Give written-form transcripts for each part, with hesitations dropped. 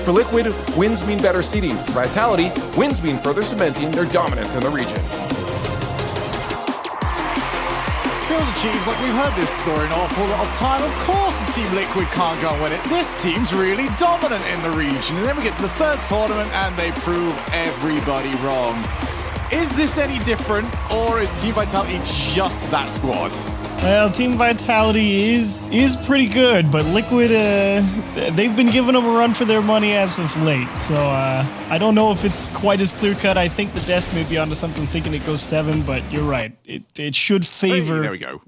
For Liquid, wins mean better seeding. For Vitality, wins mean further cementing their dominance in the region. Feels achieves like we've heard this story an awful lot of time. Of course the Team Liquid can't go and win it. This team's really dominant in the region. And then we get to the third tournament and they prove everybody wrong. Is this any different, or is Team Vitality just that squad? Well, Team Vitality is pretty good, but Liquid, they've been giving them a run for their money as of late. So I don't know if it's quite as clear-cut. I think the desk may be onto something thinking it goes 7, but you're right. It should favor... Hey, there we go.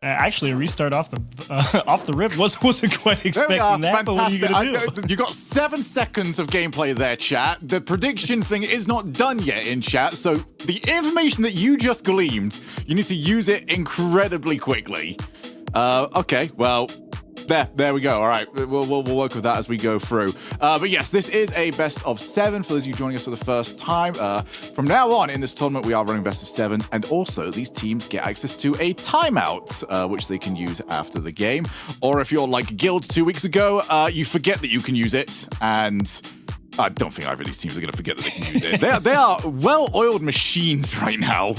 Actually, a restart off the rip wasn't quite expecting that, but what are you going to do? You got 7 seconds of gameplay there, chat. The prediction thing is not done yet in chat, so the information that you just gleaned, you need to use it incredibly quickly. Okay, well... There we go. All right, we'll work with that as we go through. But yes, this is a best of 7 for those of you joining us for the first time. From now on in this tournament, we are running best of 7s, and also these teams get access to a timeout, which they can use after the game. Or if you're like Guild 2 weeks ago, you forget that you can use it, and I don't think either of these teams are going to forget that they can use it. They are well-oiled machines right now.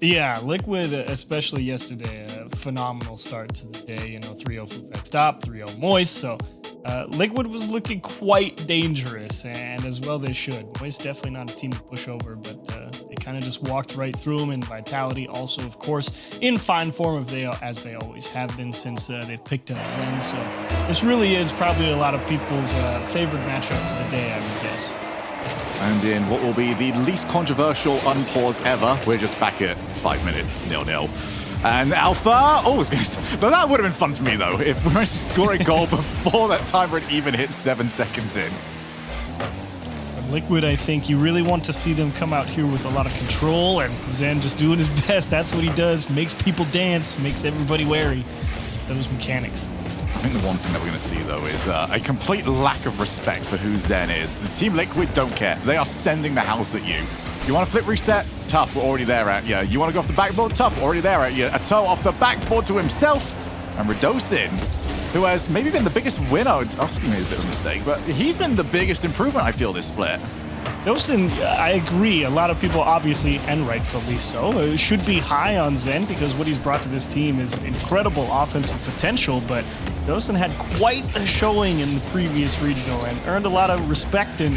Yeah, Liquid, especially yesterday, a phenomenal start to the day. You know, 3-0 from Vextop, 3-0 Moist. So Liquid was looking quite dangerous, and as well they should. Moist definitely not a team to push over, but they kind of just walked right through them. And Vitality also, of course, in fine form as they always have been since they've picked up Zen. So this really is probably a lot of people's favorite matchup for the day, I would guess. And in what will be the least controversial unpause ever, we're just back at 5 minutes, 0-0. And Alpha, but that would have been fun for me though, if we managed to score a goal before that timer had even hit 7 seconds in. Liquid, I think you really want to see them come out here with a lot of control, and Zen just doing his best. That's what he does, makes people dance, makes everybody wary. Those mechanics. I think the one thing that we're going to see, though, is a complete lack of respect for who Zen is. The Team Liquid don't care. They are sending the house at you. You want to flip reset? Tough, we're already there at you. You want to go off the backboard? Tough, already there at you. A toe off the backboard to himself. And Radosin, who has maybe been the biggest winner. Oscar made a bit of a mistake, but he's been the biggest improvement, I feel, this split. Dostin, I agree. A lot of people, obviously, and rightfully so, should be high on Zen because what he's brought to this team is incredible offensive potential, but Dostin had quite a showing in the previous regional and earned a lot of respect and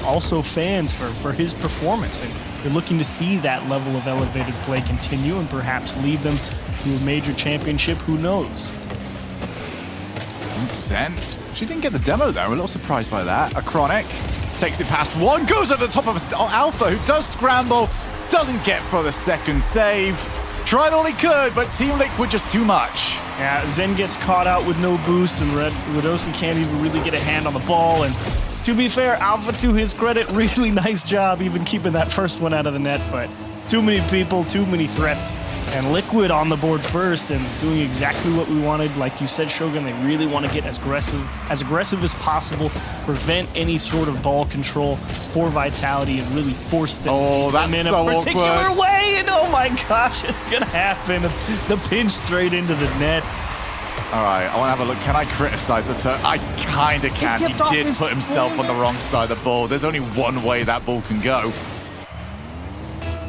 also fans for his performance. And they're looking to see that level of elevated play continue and perhaps lead them to a major championship. Who knows? Zen, she didn't get the demo there. I'm a little surprised by that. A Chronic takes it past one, goes at the top of Alpha, who does scramble, doesn't get for the second save. Tried all he could, but Team Liquid just too much. Yeah, Zen gets caught out with no boost, and Radosin can't even really get a hand on the ball. And to be fair, Alpha, to his credit, really nice job even keeping that first one out of the net, but too many people, too many threats. And Liquid on the board first and doing exactly what we wanted. Like you said, Shogun, they really want to get as aggressive as possible, prevent any sort of ball control for Vitality and really force them in a particular way. And oh my gosh, it's going to happen. The pinch straight into the net. All right, I want to have a look. Can I criticize the turn? I kind of can. He did put himself on the wrong side of the ball. There's only one way that ball can go.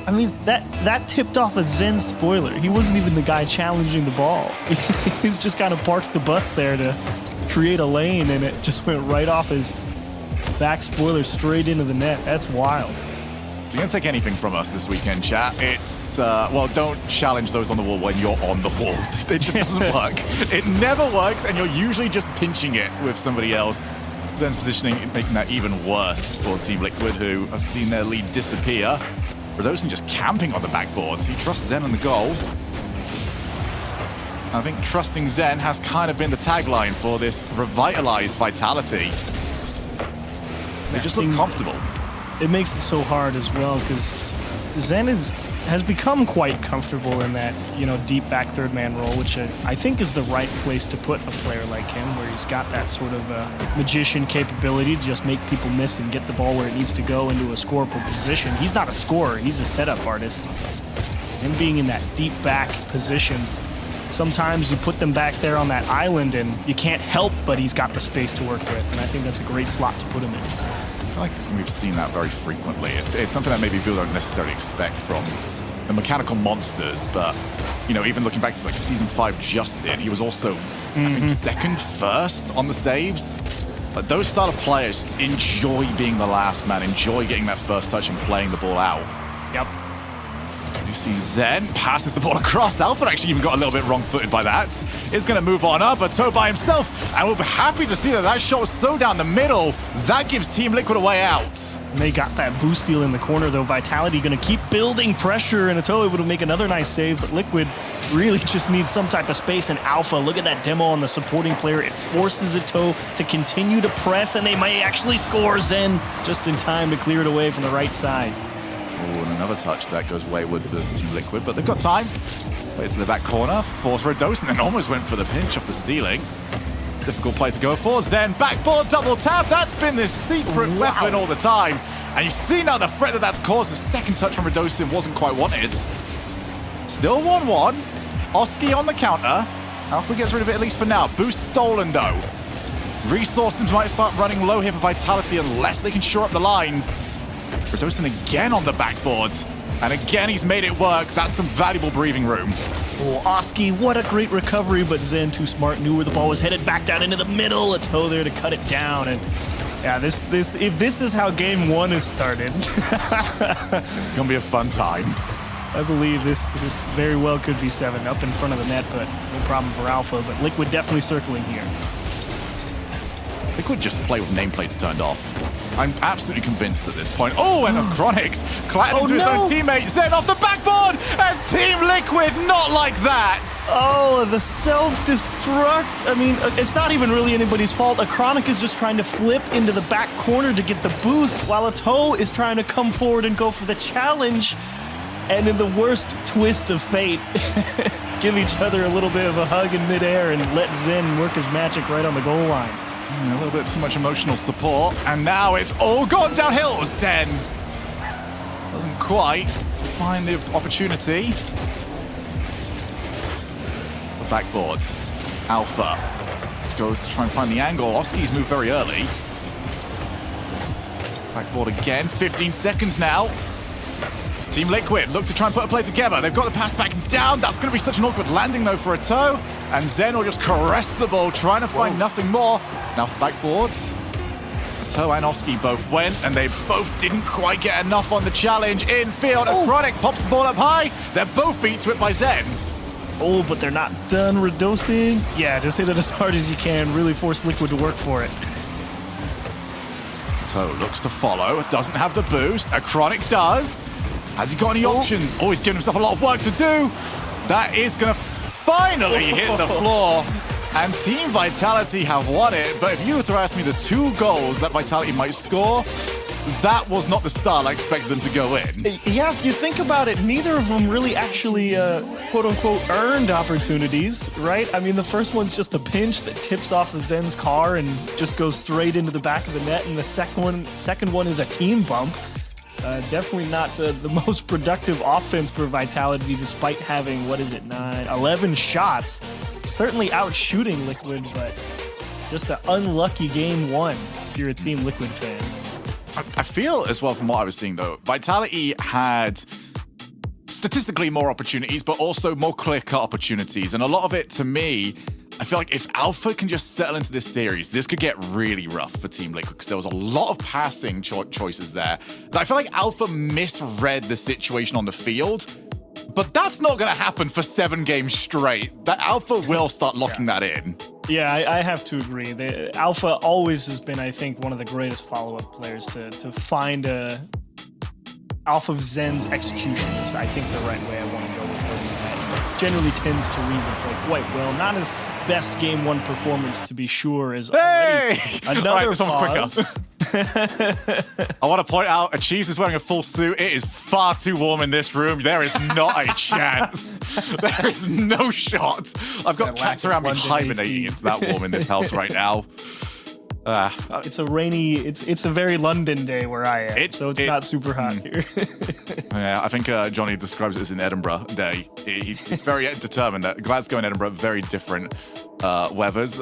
I mean, that tipped off a Zen spoiler. He wasn't even the guy challenging the ball. He's just kind of parked the bus there to create a lane, and it just went right off his back spoiler straight into the net. That's wild. If you're going to take anything from us this weekend, chat, it's, well, don't challenge those on the wall when you're on the wall. It just doesn't work. It never works, and you're usually just pinching it with somebody else. Zen's positioning, making that even worse for Team Liquid, who have seen their lead disappear. Radosin just camping on the backboards. He trusts Zen on the goal. I think trusting Zen has kind of been the tagline for this revitalized Vitality. They just look comfortable. It makes it so hard as well because Zen has become quite comfortable in that, you know, deep back third man role, which I think is the right place to put a player like him, where he's got that sort of magician capability to just make people miss and get the ball where it needs to go into a scoreable position. He's not a scorer, he's a setup artist. Him being in that deep back position sometimes you put them back there on that island and you can't help but he's got the space to work with. And I think that's a great slot to put him in. I feel like we've seen that very frequently. It's something that maybe people don't necessarily expect from the mechanical monsters, but you know, even looking back to like season 5 Justin, he was also I think second, first on the saves. But those style of players just enjoy being the last man, enjoy getting that first touch and playing the ball out. Yep. So you see Zen passes the ball across. Alpha actually even got a little bit wrong-footed by that. Is going to move on up, but Toe by himself. And we'll be happy to see that that shot was so down the middle. That gives Team Liquid a way out. And they got that boost steal in the corner, though. Vitality going to keep building pressure, and Atoe able to make another nice save, but Liquid really just needs some type of space. And Alpha, look at that demo on the supporting player. It forces Atoe to continue to press, and they might actually score. Zen just in time to clear it away from the right side. Oh, and another touch that goes wayward for Team Liquid, but they've got time. Play it to the back corner, force for a Dosen, and almost went for the pinch off the ceiling. Difficult play to go for. Zen, backboard, double tap. That's been this secret weapon all the time. And you see now the threat that that's caused. The second touch from Radosin wasn't quite wanted. Still 1-1. Oski on the counter. Alpha gets rid of it at least for now. Boost stolen though. Resources might start running low here for Vitality unless they can shore up the lines. Radosin again on the backboard. And again, he's made it work. That's some valuable breathing room. Oh, Oski, what a great recovery, but Zen, too smart, knew where the ball was headed, back down into the middle. Atoe there to cut it down. And yeah, if this is how game 1 is started, it's gonna be a fun time. I believe this very well could be 7 up in front of the net, but no problem for Alpha. But Liquid definitely circling here. Liquid just play with nameplates turned off. I'm absolutely convinced at this point. Oh, and Chronix clattered into his own teammate. Zen off the backboard, and Team Liquid not like that. Oh, the self-destruct. I mean, it's not even really anybody's fault. Chronic is just trying to flip into the back corner to get the boost, while Atoe is trying to come forward and go for the challenge. And in the worst twist of fate, give each other a little bit of a hug in midair and let Zen work his magic right on the goal line. A little bit too much emotional support, and now it's all gone downhill. Zen doesn't quite find the opportunity. The backboard. Alpha goes to try and find the angle. Oski's moved very early. Backboard again, 15 seconds now. Team Liquid look to try and put a play together. They've got the pass back down. That's going to be such an awkward landing, though, for Atoe. And Zen will just caress the ball, trying to find nothing more. Now for backboards. Atoe and Oski both went, and they both didn't quite get enough on the challenge. Infield, Chronic pops the ball up high. They're both beat to it by Zen. Oh, but they're not done redosing. Yeah, just hit it as hard as you can. Really force Liquid to work for it. Atoe looks to follow. Doesn't have the boost. Chronic does. Has he got any options? Oh, he's giving himself a lot of work to do. That is going to finally hit the floor. And Team Vitality have won it. But if you were to ask me the 2 goals that Vitality might score, that was not the style I expected them to go in. Yeah, if you think about it, neither of them really actually, quote-unquote, earned opportunities, right? I mean, the first one's just a pinch that tips off of Zen's car and just goes straight into the back of the net. And the second one is a team bump. Definitely not the most productive offense for Vitality, despite having, 11 shots. Certainly out shooting Liquid, but just an unlucky game 1 if you're a Team Liquid fan. I feel as well from what I was seeing, though, Vitality had statistically more opportunities, but also more clear-cut opportunities. And a lot of it, to me, I feel like if Alpha can just settle into this series, this could get really rough for Team Liquid because there was a lot of passing choices there. But I feel like Alpha misread the situation on the field, but that's not going to happen for 7 games straight. That Alpha will start locking that in. Yeah, I have to agree. Alpha always has been, I think, one of the greatest follow-up players to find Alpha of Zen's execution is, I think, the right way I want to go with her. Generally tends to read the play quite well. Not his best game 1 performance, to be sure, is already another right, this pause. one's quicker. I want to point out, Achieves is wearing a full suit. It is far too warm in this room. There is not a chance. There is no shot. I've got cats around me hibernating. It's that warm in this house right now. It's a rainy, it's a very London day where I am, so it's not super hot here. Yeah, I think Johnny describes it as an Edinburgh day. He's very determined that Glasgow and Edinburgh are very different weathers.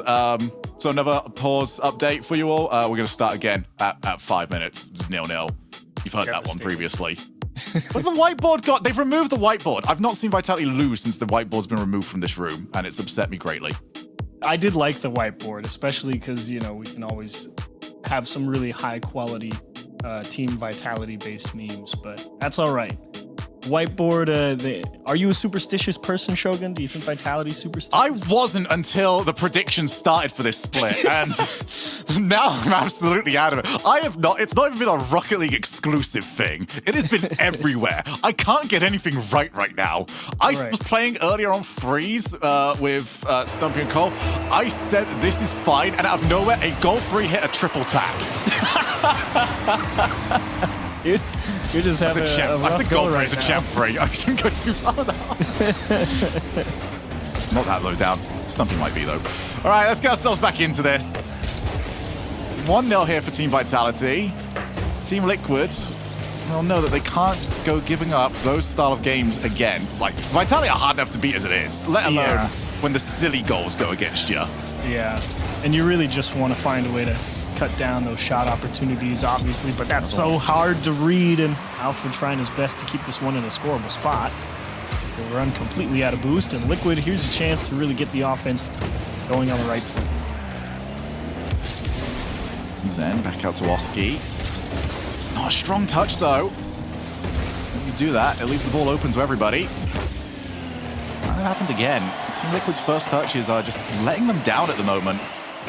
So another pause update for you all. We're going to start again at 5 minutes. It's 0-0. You've heard that one previously. What's the whiteboard got? They've removed the whiteboard. I've not seen Vitality lose since the whiteboard's been removed from this room, and it's upset me greatly. I did like the whiteboard, especially because, you know, we can always have some really high quality team Vitality based memes, but that's all right. Whiteboard, are you a superstitious person, Shogun? Do you think Vitality's superstitious? I wasn't until the predictions started for this split, and now I'm absolutely out of it. It's not even been a Rocket League exclusive thing. It has been everywhere. I can't get anything right now. I was playing earlier on Freeze with Stumpy and Cole. I said this is fine, and out of nowhere, a goal free hit a triple tap. You're just having a rough go right now. Champ free. I shouldn't go too far now. Not that low down. Stumpy might be, though. All right, let's get ourselves back into this. 1-0 here for Team Vitality. Team Liquid will know that they can't go giving up those style of games again. Like, Vitality are hard enough to beat as it is, let alone when the silly goals go against you. Yeah, and you really just want to find a way to cut down those shot opportunities, obviously, but that's so hard to read, and Alpha trying his best to keep this one in a scoreable spot. They run completely out of boost, and Liquid, here's a chance to really get the offense going on the right foot. Zen back out to Oski. It's not a strong touch, though. When you do that, it leaves the ball open to everybody. That happened again. Team Liquid's first touches are just letting them down at the moment,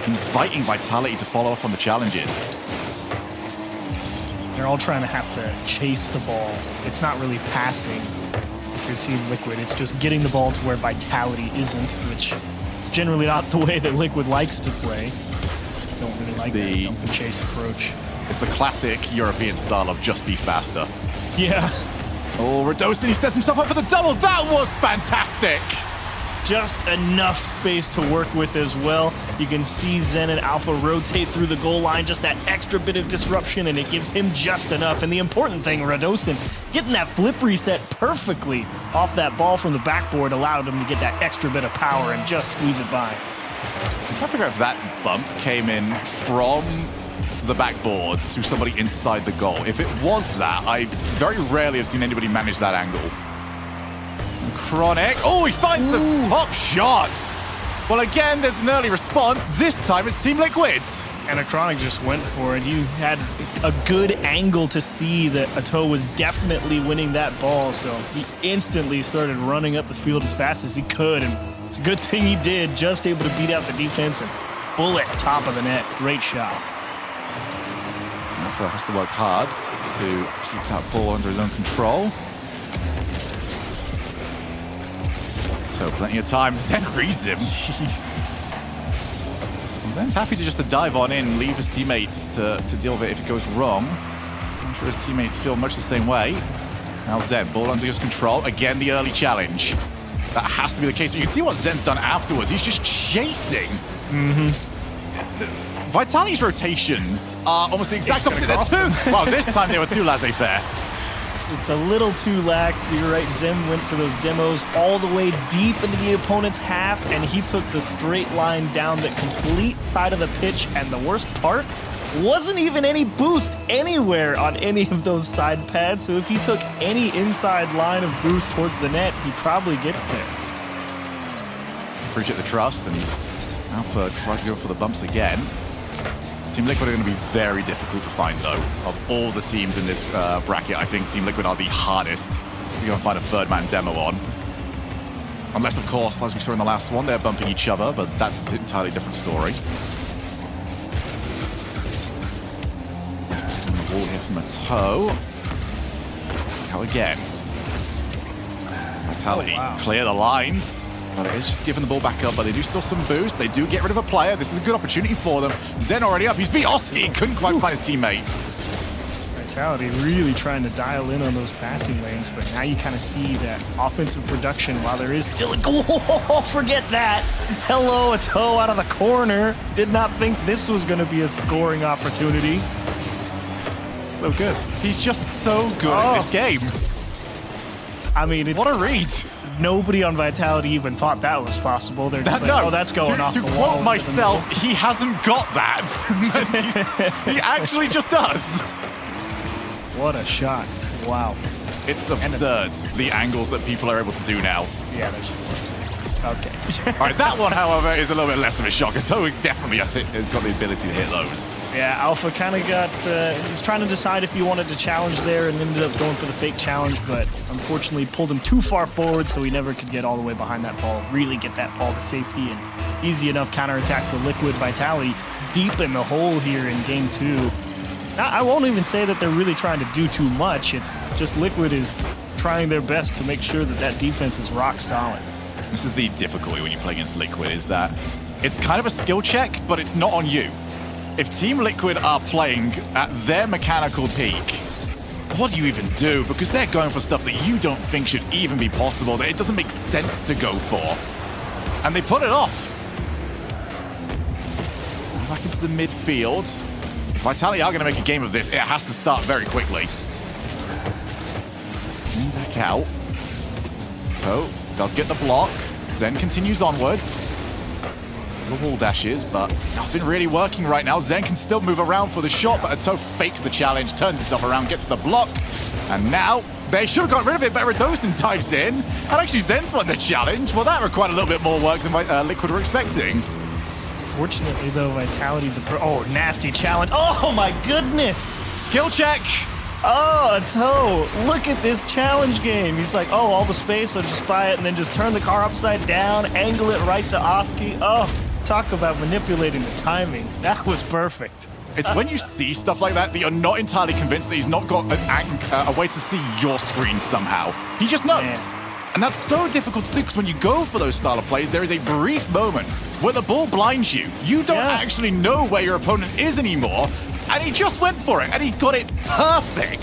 inviting Vitality to follow up on the challenges. They're all trying to have to chase the ball. It's not really passing if you're Team Liquid. It's just getting the ball to where Vitality isn't, which is generally not the way that Liquid likes to play. Don't really like that dump and chase approach. It's the classic European style of just be faster. Yeah. Oh, Radosin, he sets himself up for the double. That was fantastic. Just enough space to work with as well. You can see Zen and Alpha rotate through the goal line, just that extra bit of disruption, and it gives him just enough. And the important thing, Radosin getting that flip reset perfectly off that ball from the backboard allowed him to get that extra bit of power and just squeeze it by. I'm trying to figure out if that bump came in from the backboard to somebody inside the goal. If it was that, I very rarely have seen anybody manage that angle. Chronic. Oh, he finds the top shot. Well, again, there's an early response. This time it's Team Liquid. And Chronic just went for it. You had a good angle to see that Ato was definitely winning that ball, so he instantly started running up the field as fast as he could, and it's a good thing he did, just able to beat out the defense and bullet top of the net. Great shot. Alpha has to work hard to keep that ball under his own control. So plenty of time. Zen reads him. Jeez. Zen's happy to just dive on in, leave his teammates to deal with it if it goes wrong. I'm sure his teammates feel much the same way. Now Zen, ball under his control. Again, the early challenge. That has to be the case. But you can see what Zen's done afterwards. He's just chasing. Vitality's rotations are almost the exact opposite. They're too. Well, this time they were too laissez-faire. Just a little too lax. You're right, Zen went for those demos all the way deep into the opponent's half, and he took the straight line down the complete side of the pitch, and the worst part wasn't even any boost anywhere on any of those side pads, so if he took any inside line of boost towards the net, he probably gets there. Appreciate the trust, and Alpha tries to go for the bumps again. Team Liquid are going to be very difficult to find, though. Of all the teams in this bracket, I think Team Liquid are the hardest to go and find a third-man demo on. Unless, of course, as we saw in the last one, they're bumping each other, but that's an entirely different story. And the ball here from Ato. How again? Vitality, clear the lines. But it is just giving the ball back up, but they do still some boost. They do get rid of a player. This is a good opportunity for them. Zen already up. He's beat Oski. Couldn't quite find his teammate. Vitality really trying to dial in on those passing lanes, but now you kind of see that offensive production while there is still a goal. Forget that. Hello, a toe out of the corner. Did not think this was going to be a scoring opportunity. So good. He's just so good at this game. I mean, What a read. Nobody on Vitality even thought that was possible. They're just like, oh, that's going off the wall. To quote myself, he hasn't got that. He actually just does. What a shot. Wow. It's absurd, the angles that people are able to do now. Yeah, there's 4. Okay. All right, that one, however, is a little bit less of a shocker. Toe definitely has got the ability to hit those. Yeah, Alpha kind of got, he was trying to decide if he wanted to challenge there and ended up going for the fake challenge, but unfortunately pulled him too far forward, so he never could get all the way behind that ball, really get that ball to safety, and easy enough counterattack for Liquid. Vitality deep in the hole here in game 2. Now, I won't even say that they're really trying to do too much. It's just Liquid is trying their best to make sure that that defense is rock solid. This is the difficulty when you play against Liquid, is that it's kind of a skill check, but it's not on you. If Team Liquid are playing at their mechanical peak, what do you even do? Because they're going for stuff that you don't think should even be possible, that it doesn't make sense to go for. And they put it off. Back into the midfield. If Vitality are going to make a game of this, it has to start very quickly. Zen back out. So, does get the block. Zen continues onwards. The wall dashes, but nothing really working right now. Zen can still move around for the shot, but Ato fakes the challenge, turns himself around, gets the block. And now, they should have got rid of it, but Redosin dives in. And actually, Zen's won the challenge. Well, that required a little bit more work than Liquid were expecting. Fortunately, though, Vitality's oh, nasty challenge. Oh, my goodness. Skill check. Oh, Ato, look at this challenge game. He's like, oh, all the space, I'll just buy it, and then just turn the car upside down, angle it right to Oski. Oh, talk about manipulating the timing. That was perfect. It's when you see stuff like that you're not entirely convinced that he's not got a way to see your screen somehow. He just knows. Man. And that's so difficult to do, because when you go for those style of plays, there is a brief moment where the ball blinds you. You don't actually know where your opponent is anymore, and he just went for it, and he got it perfect.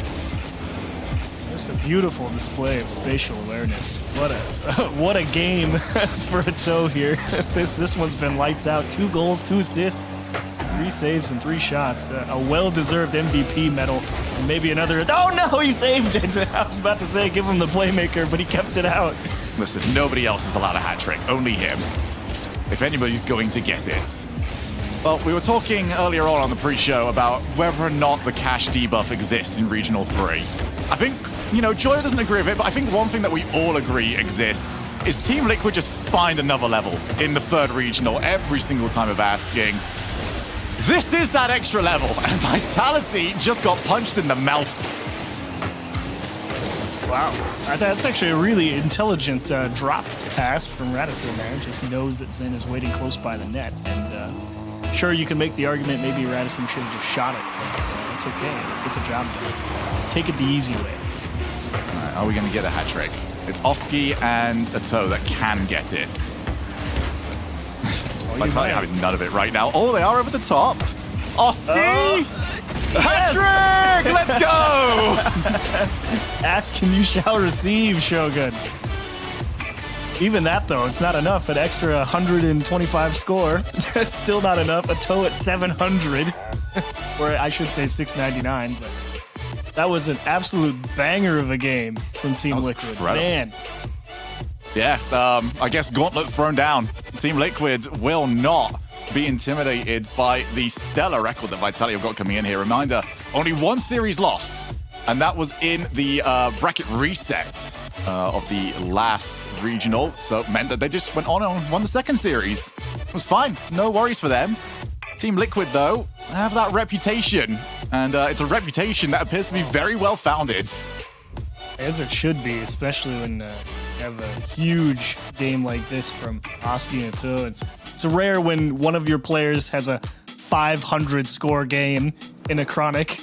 Just a beautiful display of spatial awareness. What a game for Ato here. This one's been lights out. 2 goals, 2 assists, 3 saves, and 3 shots. A well-deserved MVP medal. And maybe another. Oh no, he saved it. I was about to say give him the playmaker, but he kept it out. Listen, nobody else is allowed a hat trick. Only him. If anybody's going to get it. Well, we were talking earlier on the pre-show about whether or not the cash debuff exists in Regional 3. I think, Joyo doesn't agree with it, but I think one thing that we all agree exists is Team Liquid just find another level in the 3rd Regional every single time of asking. This is that extra level, and Vitality just got punched in the mouth. Wow. That's actually a really intelligent drop pass from Radisson there. Just knows that Zen is waiting close by the net, and sure, you can make the argument maybe Radisson should have just shot it, but it's okay. Get the job done. Take it the easy way. All right, are we going to get a hat trick? It's Oski and Ato that can get it. Vitality having none of it right now. Oh, they are over the top. Oski! Hat trick! Let's go! Ask and you shall receive, Shogun. Even that, though, it's not enough. An extra 125 score. Still not enough. A toe at 700. Or I should say 699. But that was an absolute banger of a game from Team Liquid. Incredible. Man. Yeah, I guess gauntlet thrown down. Team Liquid will not be intimidated by the stellar record that Vitality have got coming in here. Reminder, only 1 series loss, and that was in the bracket reset of the last regional, so it meant that they just went on and won the 2nd series. It was fine, no worries for them. Team Liquid, though, have that reputation, and it's a reputation that appears to be very well founded. As it should be, especially when you have a huge game like this from Oski and Ato. It's rare when one of your players has a 500 score game in a Chronic,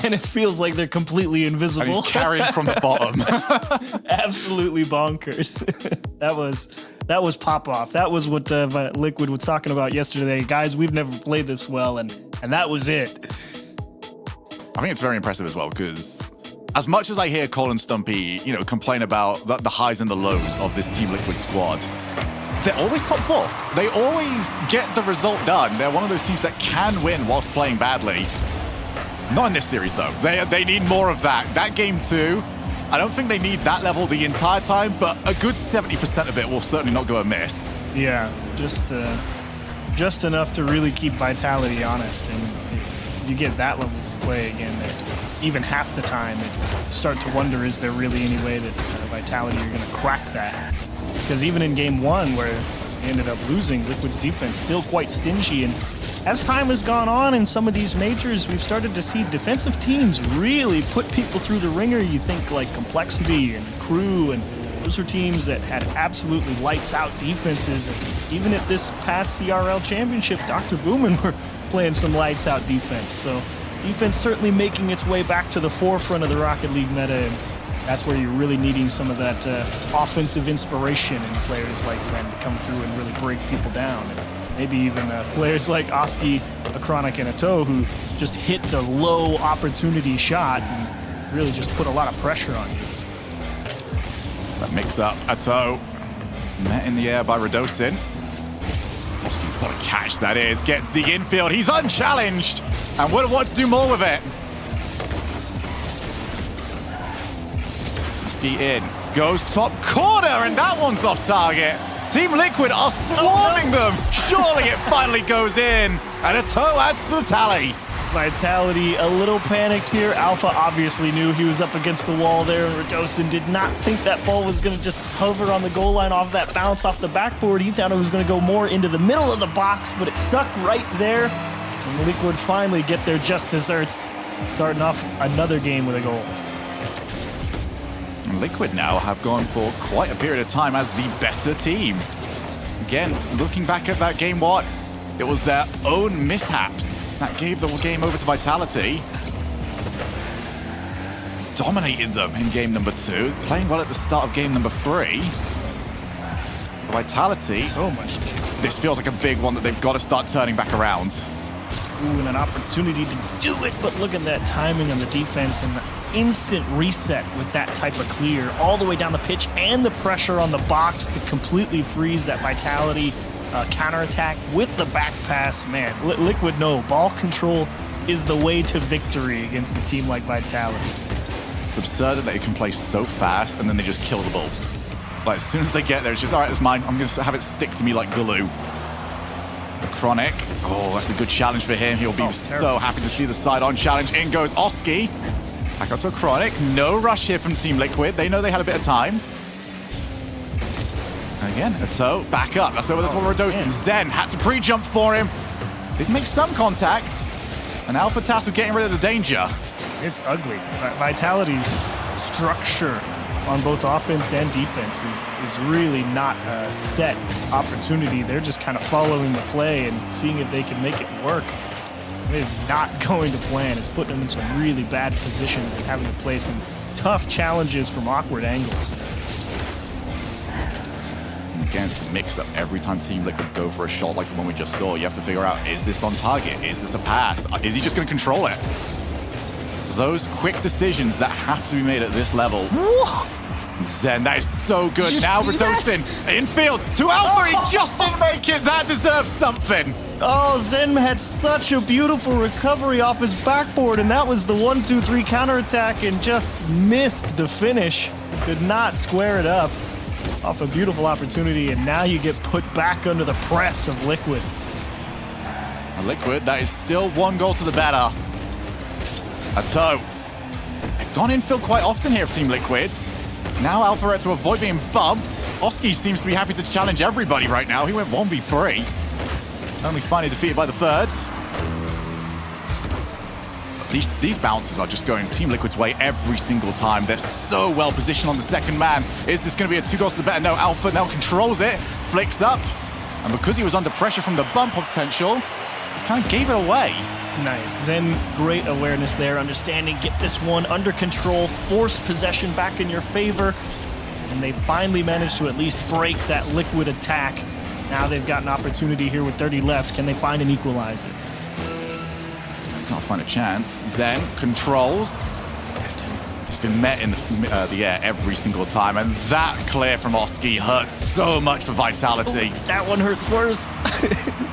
and it feels like they're completely invisible. And he's carried from the bottom. Absolutely bonkers. That was pop-off. That was what Liquid was talking about yesterday. Guys, we've never played this well, and that was it. I think it's very impressive as well, because as much as I hear Colin Stumpy, complain about the highs and the lows of this Team Liquid squad, they're always top 4. They always get the result done. They're one of those teams that can win whilst playing badly. Not in this series, though. They need more of that. That game 2, I don't think they need that level the entire time, but a good 70% of it will certainly not go amiss. Yeah, just enough to really keep Vitality honest. And if you get that level of play again, even half the time, you start to wonder, is there really any way that Vitality are going to crack that? Because even in game 1, where they ended up losing, Liquid's defense still quite stingy. And as time has gone on in some of these majors, we've started to see defensive teams really put people through the ringer. You think like Complexity and Crew, and those are teams that had absolutely lights out defenses. And even at this past CRL Championship, Dr. Boomin were playing some lights out defense. So defense certainly making its way back to the forefront of the Rocket League meta, and that's where you're really needing some of that offensive inspiration in players like Zen to come through and really break people down. And maybe even players like Oski, Chronic, and Ato, who just hit the low opportunity shot and really just put a lot of pressure on you. That mix up, Ato met in the air by Radosin. Oski, what a catch that is. Gets the infield. He's unchallenged and would have wanted to do more with it. Oski in, goes top corner, and that one's off target. Team Liquid are swarming them. Surely it finally goes in, and Ato adds to the tally. Vitality a little panicked here. Alpha obviously knew he was up against the wall there, and Radosin did not think that ball was going to just hover on the goal line off that bounce off the backboard. He thought it was going to go more into the middle of the box, but it stuck right there. And Liquid finally get their just desserts, starting off another game with a goal. Liquid now have gone for quite a period of time as the better team. Again, looking back at that game 1, it was their own mishaps that gave the game over to Vitality. Dominated them in game number 2, playing well at the start of game number 3. Vitality, So much space. this feels like a big one that they've got to start turning back around. Ooh, and an opportunity to do it, but look at that timing on the defense and the instant reset with that type of clear all the way down the pitch, and the pressure on the box to completely freeze that Vitality counterattack with the back pass. Man, Liquid know ball control is the way to victory against a team like Vitality. It's absurd that they can play so fast and then they just kill the ball. Like, as soon as they get there, it's just, all right, it's mine. I'm going to have it stick to me like glue. Chronic, oh, that's a good challenge for him. He'll be so happy to see the side-on challenge. In goes Oski. Back out to a Chronic. No rush here from Team Liquid. They know they had a bit of time. Again, Ato back up. That's over the top of Radosin. Zen had to pre-jump for him. Did make some contact. And Alpha tasked with getting rid of the danger. It's ugly. Vitality's structure on both offense and defense is really not a set opportunity. They're just kind of following the play and seeing if they can make it work. It is not going to plan. It's putting them in some really bad positions and having to play some tough challenges from awkward angles. Again, it's a mix-up every time Team Liquid go for a shot like the one we just saw. You have to figure out, is this on target? Is this a pass? Is he just going to control it? Those quick decisions that have to be made at this level. Zen, that is so good. Now Radosin, infield to Alpha. He just didn't make it. That deserves something. Oh, Zen had such a beautiful recovery off his backboard, and that was the 1-2-3 counterattack, and just missed the finish. Could not square it up off a beautiful opportunity, and now you get put back under the press of Liquid. Liquid, that is still 1 goal to the better. Ato. They've gone infield quite often here for Team Liquid. Now Alpha had to avoid being bumped. Oski seems to be happy to challenge everybody right now. He went 1v3. Only finally defeated by the third. These bounces are just going Team Liquid's way every single time. They're so well positioned on the second man. Is this going to be a 2 goals to the better? No, Alpha now controls it, flicks up. And because he was under pressure from the bump potential, just kind of gave it away. Nice. Zen, great awareness there, understanding, get this one under control, force possession back in your favor. And they finally managed to at least break that Liquid attack. Now they've got an opportunity here with 30 left. Can they find an equalizer? Can't find a chance. Zen controls. He's been met in the air every single time, and that clear from Oski hurts so much for Vitality. Ooh, that one hurts worse.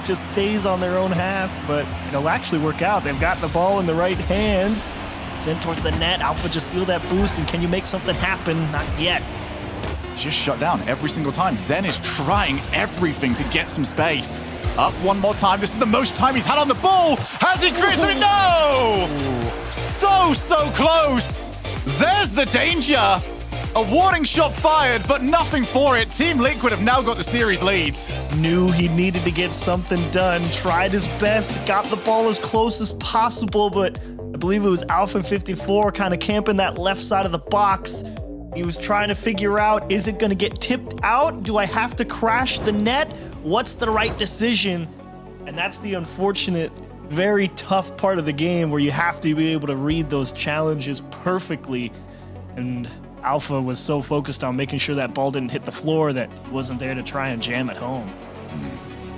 Just stays on their own half, but it'll actually work out. They've got the ball in the right hands. Zen towards the net. Alpha just steal that boost, and can you make something happen? Not yet. Just shut down every single time. Zen is trying everything to get some space. Up one more time. This is the most time he's had on the ball. Has he created something? No! So close. There's the danger. A warning shot fired, but nothing for it. Team Liquid have now got the series lead. Knew he needed to get something done. Tried his best. Got the ball as close as possible, but I believe it was Alpha 54 kind of camping that left side of the box. He was trying to figure out, is it going to get tipped out? Do I have to crash the net? What's the right decision? And that's the unfortunate, very tough part of the game where you have to be able to read those challenges perfectly. And Alpha was so focused on making sure that ball didn't hit the floor that he wasn't there to try and jam it home.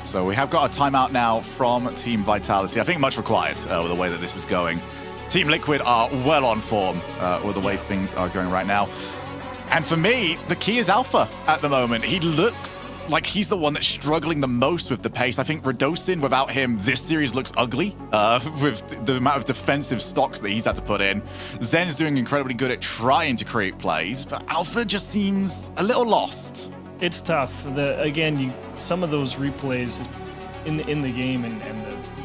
So we have got a timeout now from Team Vitality. I think much required with the way that this is going. Team Liquid are well on form with the way things are going right now. And for me, the key is Alpha at the moment. He looks like he's the one that's struggling the most with the pace. I think Radosin, without him, this series looks ugly with the amount of defensive stocks that he's had to put in. Zen's doing incredibly good at trying to create plays, but Alpha just seems a little lost. It's tough. Some of those replays in the game and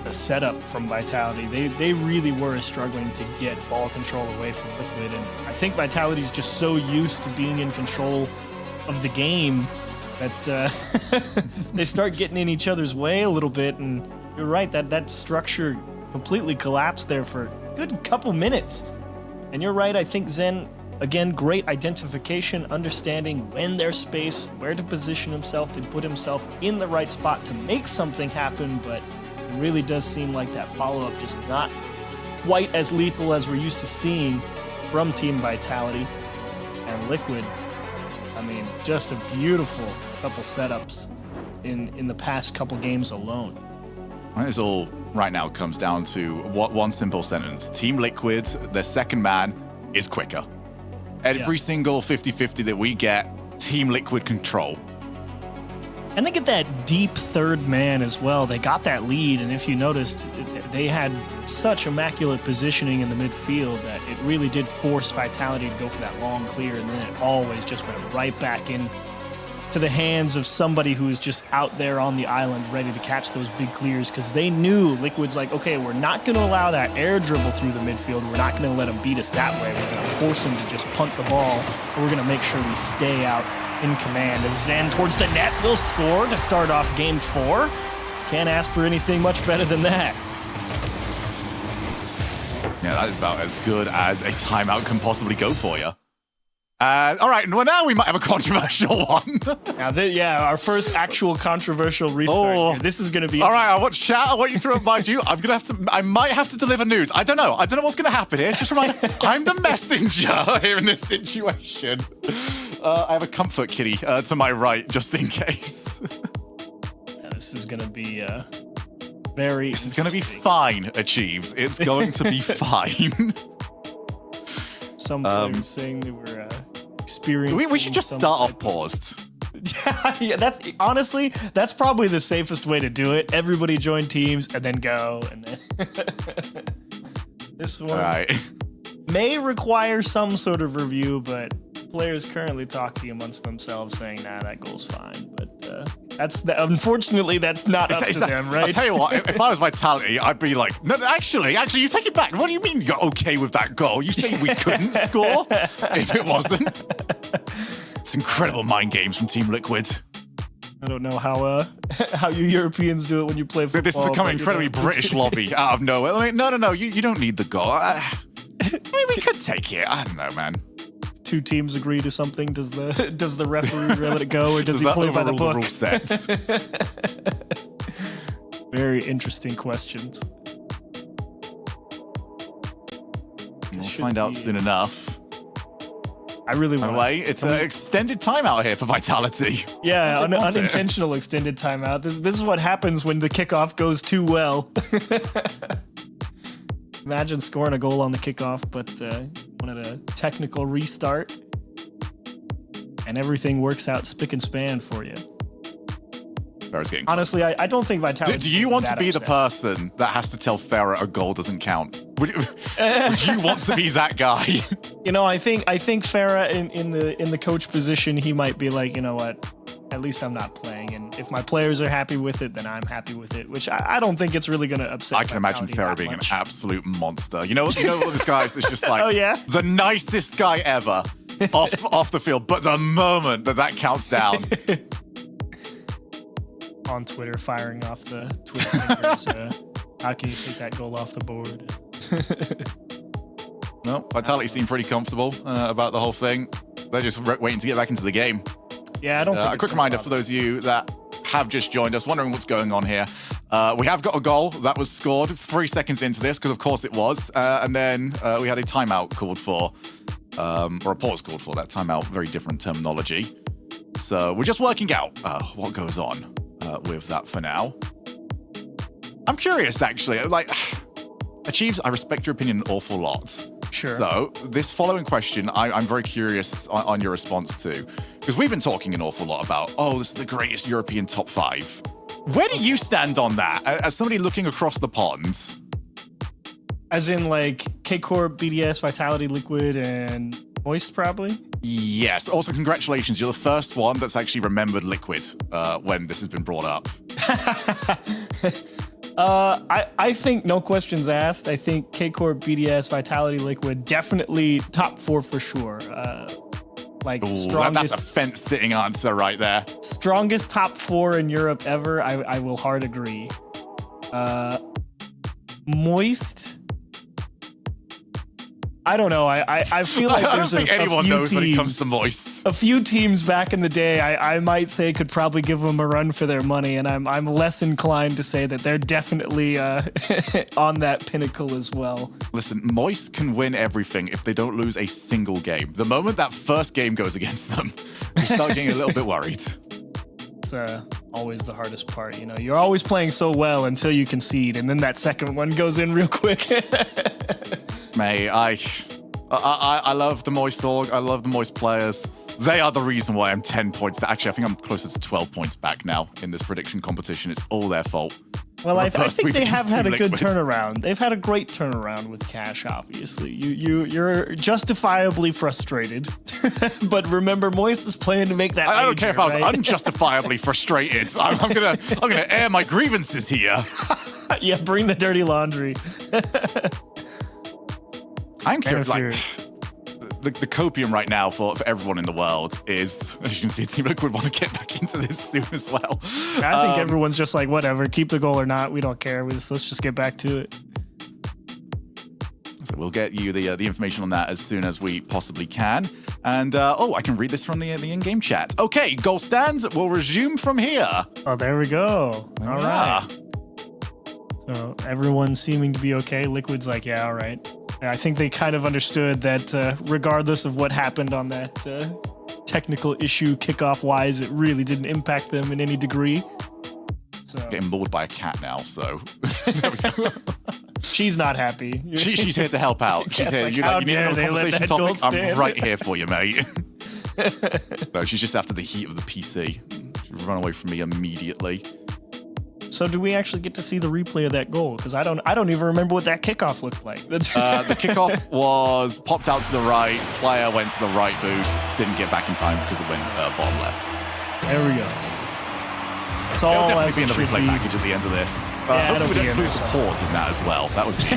the setup from Vitality, they really were struggling to get ball control away from Liquid, and I think Vitality's just so used to being in control of the game that they start getting in each other's way a little bit, and you're right, that structure completely collapsed there for a good couple minutes. And you're right, I think Zen, again, great identification, understanding when there's space, where to position himself, to put himself in the right spot to make something happen, but it really does seem like that follow-up just not quite as lethal as we're used to seeing from Team Vitality. And Liquid, I mean, just a beautiful couple setups in the past couple games alone. This all right now comes down to one simple sentence. Team Liquid, their second man, is quicker. Every single 50-50 that we get, Team Liquid control. And they get that deep third man as well. They got that lead, and if you noticed, they had such immaculate positioning in the midfield that it really did force Vitality to go for that long clear, and then it always just went right back in to the hands of somebody who is just out there on the island ready to catch those big clears, because they knew Liquid's like, okay, we're not going to allow that air dribble through the midfield. We're not going to let them beat us that way. We're going to force them to just punt the ball, and we're going to make sure we stay out in command. As Zen towards the net will score to start off game 4. Can't ask for anything much better than that. Yeah, that is about as good as a timeout can possibly go for you. All right, well, now we might have a controversial one. Now, our first actual controversial restart. Oh. This is going to be... All right, I want you to remind you. I might have to deliver news. I don't know what's going to happen here. Just remind, I'm the messenger here in this situation. I have a comfort kitty to my right, just in case. This is going to be very... This is going to be fine, Achieves. It's going to be fine. Some players saying they were experiencing... We should just start off paused. Yeah, that's probably the safest way to do it. Everybody join teams and then go. And then this one may require some sort of review, but players currently talking amongst themselves saying, nah, that goal's fine. But unfortunately, that's not up to them, right? I'll tell you what, if I was Vitality, I'd be like, no, actually, you take it back. What do you mean you're okay with that goal? You say we couldn't score if it wasn't? It's incredible mind games from Team Liquid. I don't know how you Europeans do it when you play football. This is becoming incredibly British lobby out of nowhere. I mean, no, you don't need the goal. I mean, we could take it. I don't know, man. Two teams agree to something. Does the referee let it go, or does he play by the book? Rule set? Very interesting questions. We'll find out soon enough. I really want. It's an extended timeout here for Vitality. Yeah, unintentional extended timeout. This is what happens when the kickoff goes too well. Imagine scoring a goal on the kickoff, but wanted a technical restart. And everything works out spick and span for you. Honestly, I don't think Vitality. Do you want to be the person that has to tell Farah a goal doesn't count? Would you want to be that guy? You know, I think Farah in the coach position, he might be like, you know what? At least I'm not playing, and if my players are happy with it, then I'm happy with it. Which I don't think it's really going to upset. I can imagine Farah being an absolute monster. You know this guy's that's just like the nicest guy ever off the field, but the moment that counts down. On Twitter, firing off the Twitter fingers. How can you take that goal off the board? No, Vitality seem pretty comfortable about the whole thing. They're just waiting to get back into the game. Yeah, I don't think a quick reminder for those of you that have just joined us, wondering what's going on here. We have got a goal that was scored 3 seconds into this, because of course it was. And then we had a timeout called for, or a pause called for. That timeout, very different terminology. So we're just working out what goes on with that for now. I'm curious, actually. Like, Achieves, I respect your opinion an awful lot. Sure. So this following question, I'm very curious on your response to, because we've been talking an awful lot about, this is the greatest European top 5. Where do you stand on that, as somebody looking across the pond? As in, like, K-Corp, BDS, Vitality, Liquid, and Moist, probably? Yes. Also, congratulations. You're the first one that's actually remembered Liquid when this has been brought up. I think no questions asked. I think K-Corp, BDS, Vitality, Liquid, definitely top 4 for sure. That's a fence-sitting answer right there. Strongest top 4 in Europe ever. I will hard agree. Moist. I don't know. I feel like I don't think anyone knows when it comes to Moist. A few teams back in the day, I might say could probably give them a run for their money, and I'm less inclined to say that they're definitely on that pinnacle as well. Listen, Moist can win everything if they don't lose a single game. The moment that first game goes against them, we start getting a little bit worried. It's always the hardest part. You know, you're always playing so well until you concede, and then that second one goes in real quick. Mate, I love the Moist org. I love the Moist players. They are the reason why I'm 10 points. Actually, I think I'm closer to 12 points back now in this prediction competition. It's all their fault. Well, I think they have had a good turnaround. They've had a great turnaround with Cash, obviously. You're justifiably frustrated. But remember, Moist is playing to make that I don't care if I was unjustifiably frustrated. I'm gonna air my grievances here. Yeah, bring the dirty laundry. I'm curious, like, the copium right now for everyone in the world is, as you can see, Team Liquid want to get back into this soon as well. I think everyone's just like, whatever, keep the goal or not, we don't care. Let's just get back to it. So we'll get you the information on that as soon as we possibly can. And, I can read this from the in-game chat. Okay, goal stands. We'll resume from here. Oh, there we go. All right. So everyone's seeming to be okay. Liquid's like, yeah, all right. I think they kind of understood that regardless of what happened on that technical issue kickoff-wise, it really didn't impact them in any degree. So. Getting mauled by a cat now, so there we go. She's not happy. She's here to help out. She's here. Like, you need another conversation topic? I'm right here for you, mate. No, she's just after the heat of the PC. She'll run away from me immediately. So do we actually get to see the replay of that goal? Because I don't even remember what that kickoff looked like. The kickoff was popped out to the right, player went to the right boost, didn't get back in time because it went bottom left. There we go. It's all It'll definitely be in the replay package at the end of this. Hopefully we don't lose the pause in that as well. That would be...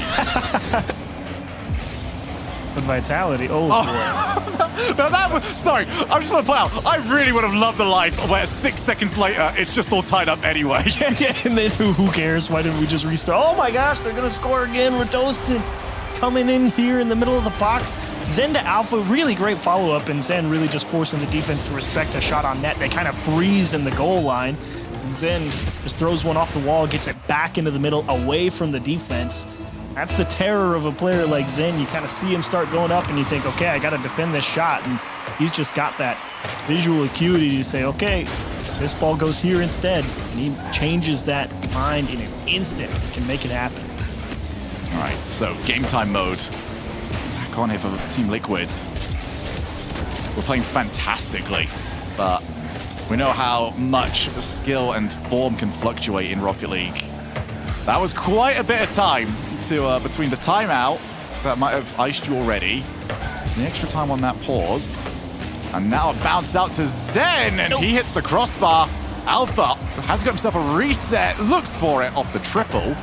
With Vitality. Oh, boy. Now that was, sorry, I just want to point out, I really would have loved the life where 6 seconds later, it's just all tied up anyway. Yeah, and then who cares? Why didn't we just restart? Oh my gosh, they're going to score again. Radostin coming in here in the middle of the box. Zen to Alpha, really great follow-up, and Zen really just forcing the defense to respect a shot on net. They kind of freeze in the goal line. And Zen just throws one off the wall, gets it back into the middle, away from the defense. That's the terror of a player like Zen. You kind of see him start going up and you think, okay, I got to defend this shot. And he's just got that visual acuity to say, okay, this ball goes here instead. And he changes that mind in an instant. Can make it happen. All right, so game time mode. Back on here for Team Liquid. We're playing fantastically, but we know how much skill and form can fluctuate in Rocket League. That was quite a bit of time to between the timeout that might have iced you already, the extra time on that pause, and now a bounce out to Zen, and he hits the crossbar. Alpha has got himself a reset, looks for it off the triple.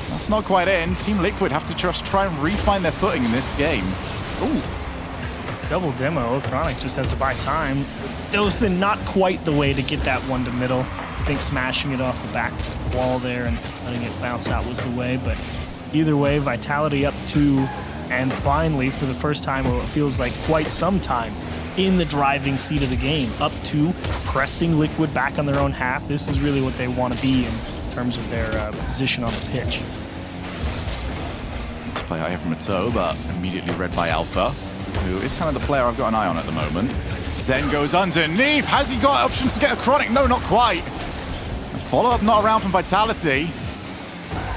That's not quite in. Team Liquid have to just try and refine their footing in this game. Ooh. Double demo. Chronic just has to buy time. Dosen, not quite the way to get that one to middle. I think smashing it off the back wall there and letting it bounce out was the way. But either way, Vitality up 2. And finally, for the first time, or it feels like quite some time, in the driving seat of the game. Up 2, pressing Liquid back on their own half. This is really what they want to be in terms of their position on the pitch. Let's play out here from a toe, but immediately read by Alpha, who is kind of the player I've got an eye on at the moment. Zen goes underneath. Has he got options to get a Chronic? No, not quite. Follow-up not around from Vitality.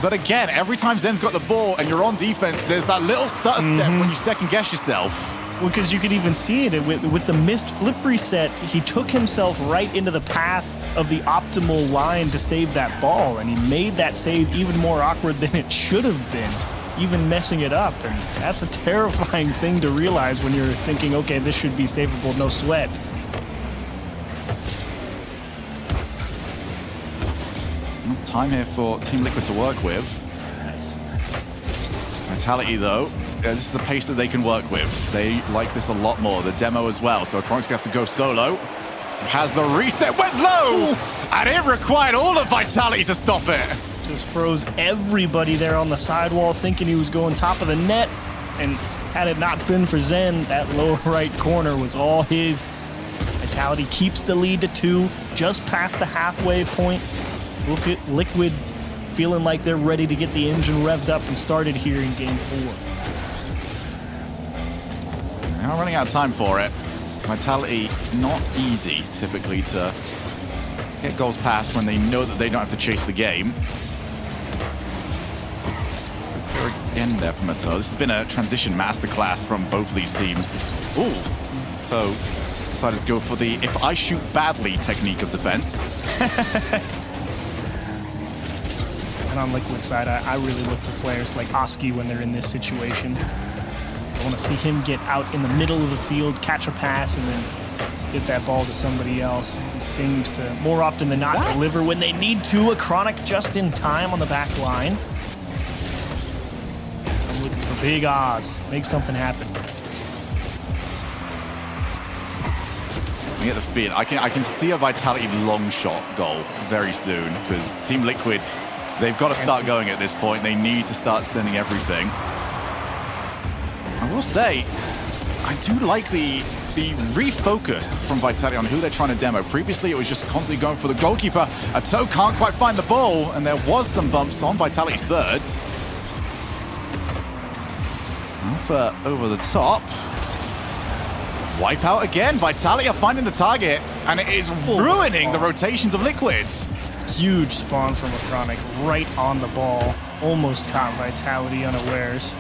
But again, every time Zen's got the ball and you're on defense, there's that little stutter step when you second-guess yourself. Well, because you could even see it with the missed flip reset, he took himself right into the path of the optimal line to save that ball, and he made that save even more awkward than it should have been, even messing it up. And that's a terrifying thing to realize when you're thinking, okay, this should be savable, no sweat. Time here for Team Liquid to work with. Nice. Vitality, though, this is the pace that they can work with. They like this a lot more. The demo as well. So Chronic's going to have to go solo. Has the reset, went low! And it required all of Vitality to stop it. Just froze everybody there on the sidewall, thinking he was going top of the net. And had it not been for Zen, that lower right corner was all his. Vitality keeps the lead to 2, just past the halfway point. Look at Liquid feeling like they're ready to get the engine revved up and started here in game 4. Now running out of time for it. Vitality, not easy typically to get goals past when they know that they don't have to chase the game. Good again there from Mato. This has been a transition masterclass from both of these teams. Ooh, so decided to go for the if I shoot badly technique of defense. And on Liquid side, I really look to players like Oski when they're in this situation. I want to see him get out in the middle of the field, catch a pass, and then get that ball to somebody else. He seems to, more often than not, deliver when they need to. A Chronic just in time on the back line. I'm looking for Big Oz. Make something happen. I get the feel. I can see a Vitality long shot goal very soon because Team Liquid, they've got to start going at this point. They need to start sending everything. I will say, I do like the refocus from Vitality on who they're trying to demo. Previously, it was just constantly going for the goalkeeper. Ato can't quite find the ball, and there was some bumps on Vitality's third. Alpha over the top. Wipeout again. Vitality are finding the target, and it is ruining the rotations of Liquid. Huge spawn from a Chronic right on the ball. Almost caught Vitality unawares.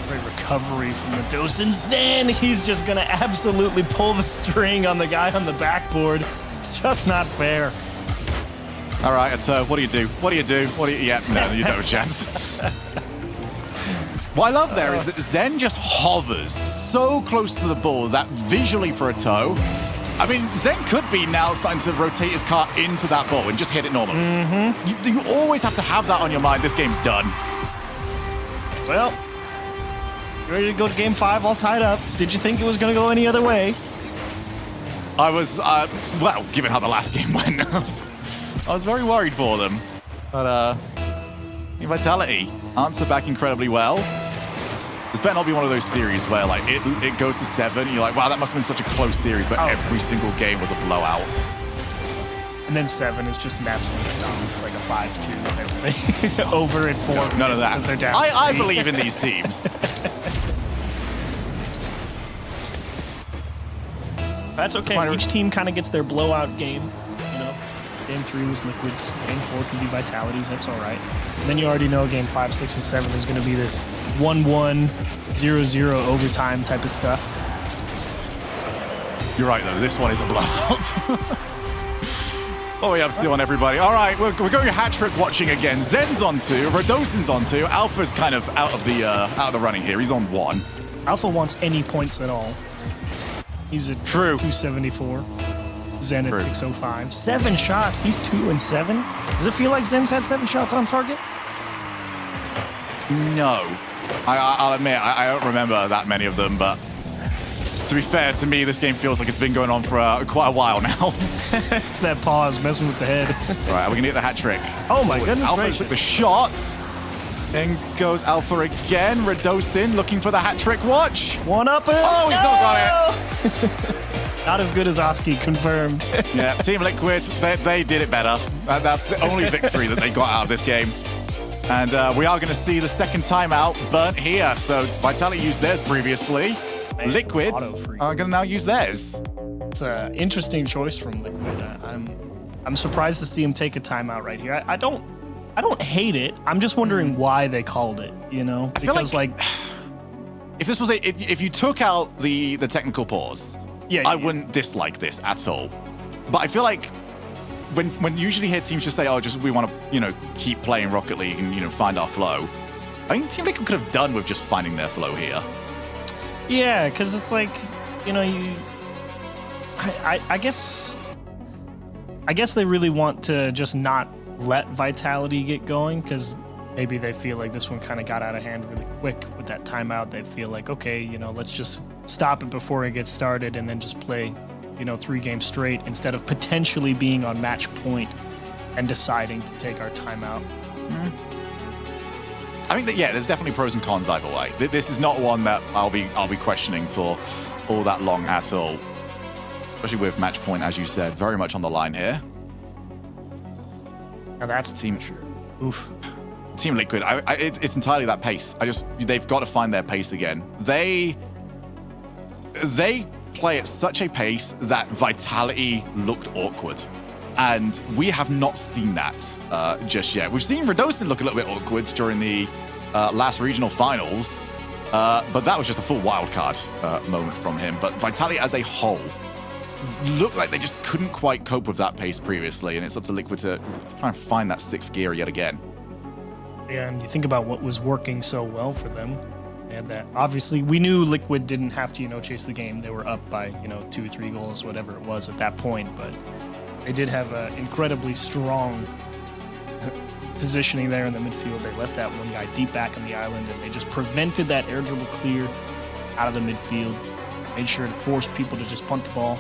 Great recovery from the Dosen. Zen, he's just going to absolutely pull the string on the guy on the backboard. It's just not fair. All right, so what do you do? What do you do? Yeah, no, you don't have a chance. What I love there is that Zen just hovers so close to the ball that visually for a toe. I mean, Zen could be now starting to rotate his car into that ball and just hit it normally. You always have to have that on your mind. This game's done. Well, you ready to go to game 5 all tied up? Did you think it was going to go any other way? I was, well, given how the last game went, I was very worried for them. But, Vitality answer back incredibly well. This better not be one of those series where like it goes to 7. You're like, wow, that must have been such a close series, but every single game was a blowout. And then 7 is just an absolute stop. It's like a 5-2 type of thing. Over at 4. None of that. They're down. I believe in these teams. That's okay. Each team kind of gets their blowout game. You know, Game 3 was Liquid's. Game 4 can be Vitality's. That's all right. And then you already know Game 5, 6, and 7 is going to be this 1-1, 0-0 overtime type of stuff. You're right, though. This one is a blowout. What are we up to on everybody? All right, we're going hat trick watching again. Zen's on 2, Radosin's on 2. Alpha's kind of out of the running here. He's on 1. Alpha wants any points at all. He's at 274. Zen at 605. 7 shots. He's 2 and 7. Does it feel like Zen's had 7 shots on target? No. I'll admit, I don't remember that many of them, but to be fair, to me, this game feels like it's been going on for quite a while now. It's that pause, messing with the head. All right, are we going to get the hat trick? Oh, my goodness Alpha gracious. took the shot. In goes Alpha again. Radosin looking for the hat trick. Watch. One up it. Oh, he's not got it. Not as good as Oski, confirmed. Yeah, Team Liquid, they did it better. That's the only victory that they got out of this game. And we are going to see the second timeout burnt here. So Vitality used theirs previously. Liquid are going to now use theirs. It's an interesting choice from Liquid. I'm surprised to see him take a timeout right here. I don't hate it. I'm just wondering why they called it. You know, I feel because like if this was if you took out the technical pause, I wouldn't dislike this at all. But I feel like when you usually hear teams just say, "Oh, just we want to keep playing Rocket League and find our flow," I think Team Liquid could have done with just finding their flow here. Yeah, because it's like I guess they really want to just not let Vitality get going because maybe they feel like this one kind of got out of hand really quick with that timeout. They feel like, okay, let's just stop it before it gets started and then just play, 3 games straight instead of potentially being on match point and deciding to take our timeout. I think that there's definitely pros and cons either way. This is not one that I'll be questioning for all that long at all, especially with match point, as you said, very much on the line here. Now that's Team Liquid. It's entirely that pace. They've got to find their pace again. They play at such a pace that Vitality looked awkward. And we have not seen that just yet. We've seen Radosin look a little bit awkward during the last regional finals, but that was just a full wildcard moment from him. But Vitality as a whole looked like they just couldn't quite cope with that pace previously, and it's up to Liquid to try and find that 6th gear yet again. Yeah, and you think about what was working so well for them. And that obviously we knew Liquid didn't have to, chase the game. They were up by, 2 or 3 goals, whatever it was at that point, but they did have an incredibly strong positioning there in the midfield. They left that one guy deep back on the island, and they just prevented that air dribble clear out of the midfield. Made sure to force people to just punt the ball.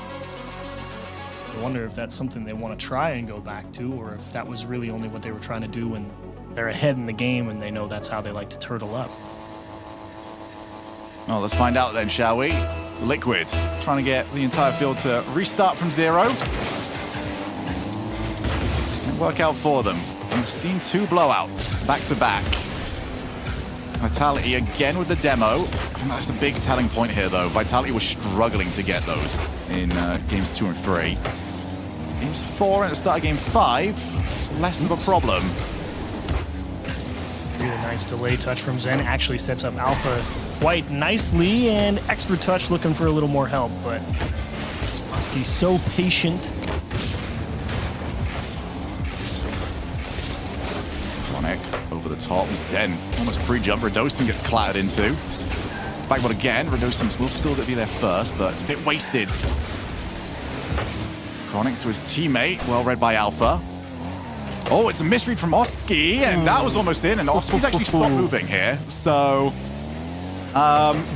I wonder if that's something they want to try and go back to, or if that was really only what they were trying to do when they're ahead in the game and they know that's how they like to turtle up. Well, let's find out then, shall we? Liquid trying to get the entire field to restart from 0. Work out for them. We've seen 2 blowouts back to back. Vitality again with the demo. I think that's a big telling point here, though. Vitality was struggling to get those in games 2 and 3. Games 4 and at the start of game 5, less of a problem. Really nice delay touch from Zen. Actually sets up Alpha quite nicely, and extra touch looking for a little more help, but Oski's so patient. Over the top, Zen almost pre-jump. Radosin gets clattered into. Backboard again. Radosin will still be there first, but it's a bit wasted. Chronic to his teammate, well read by Alpha. Oh, it's a misread from Oski, and that was almost in, and Oski's actually stopped moving here. So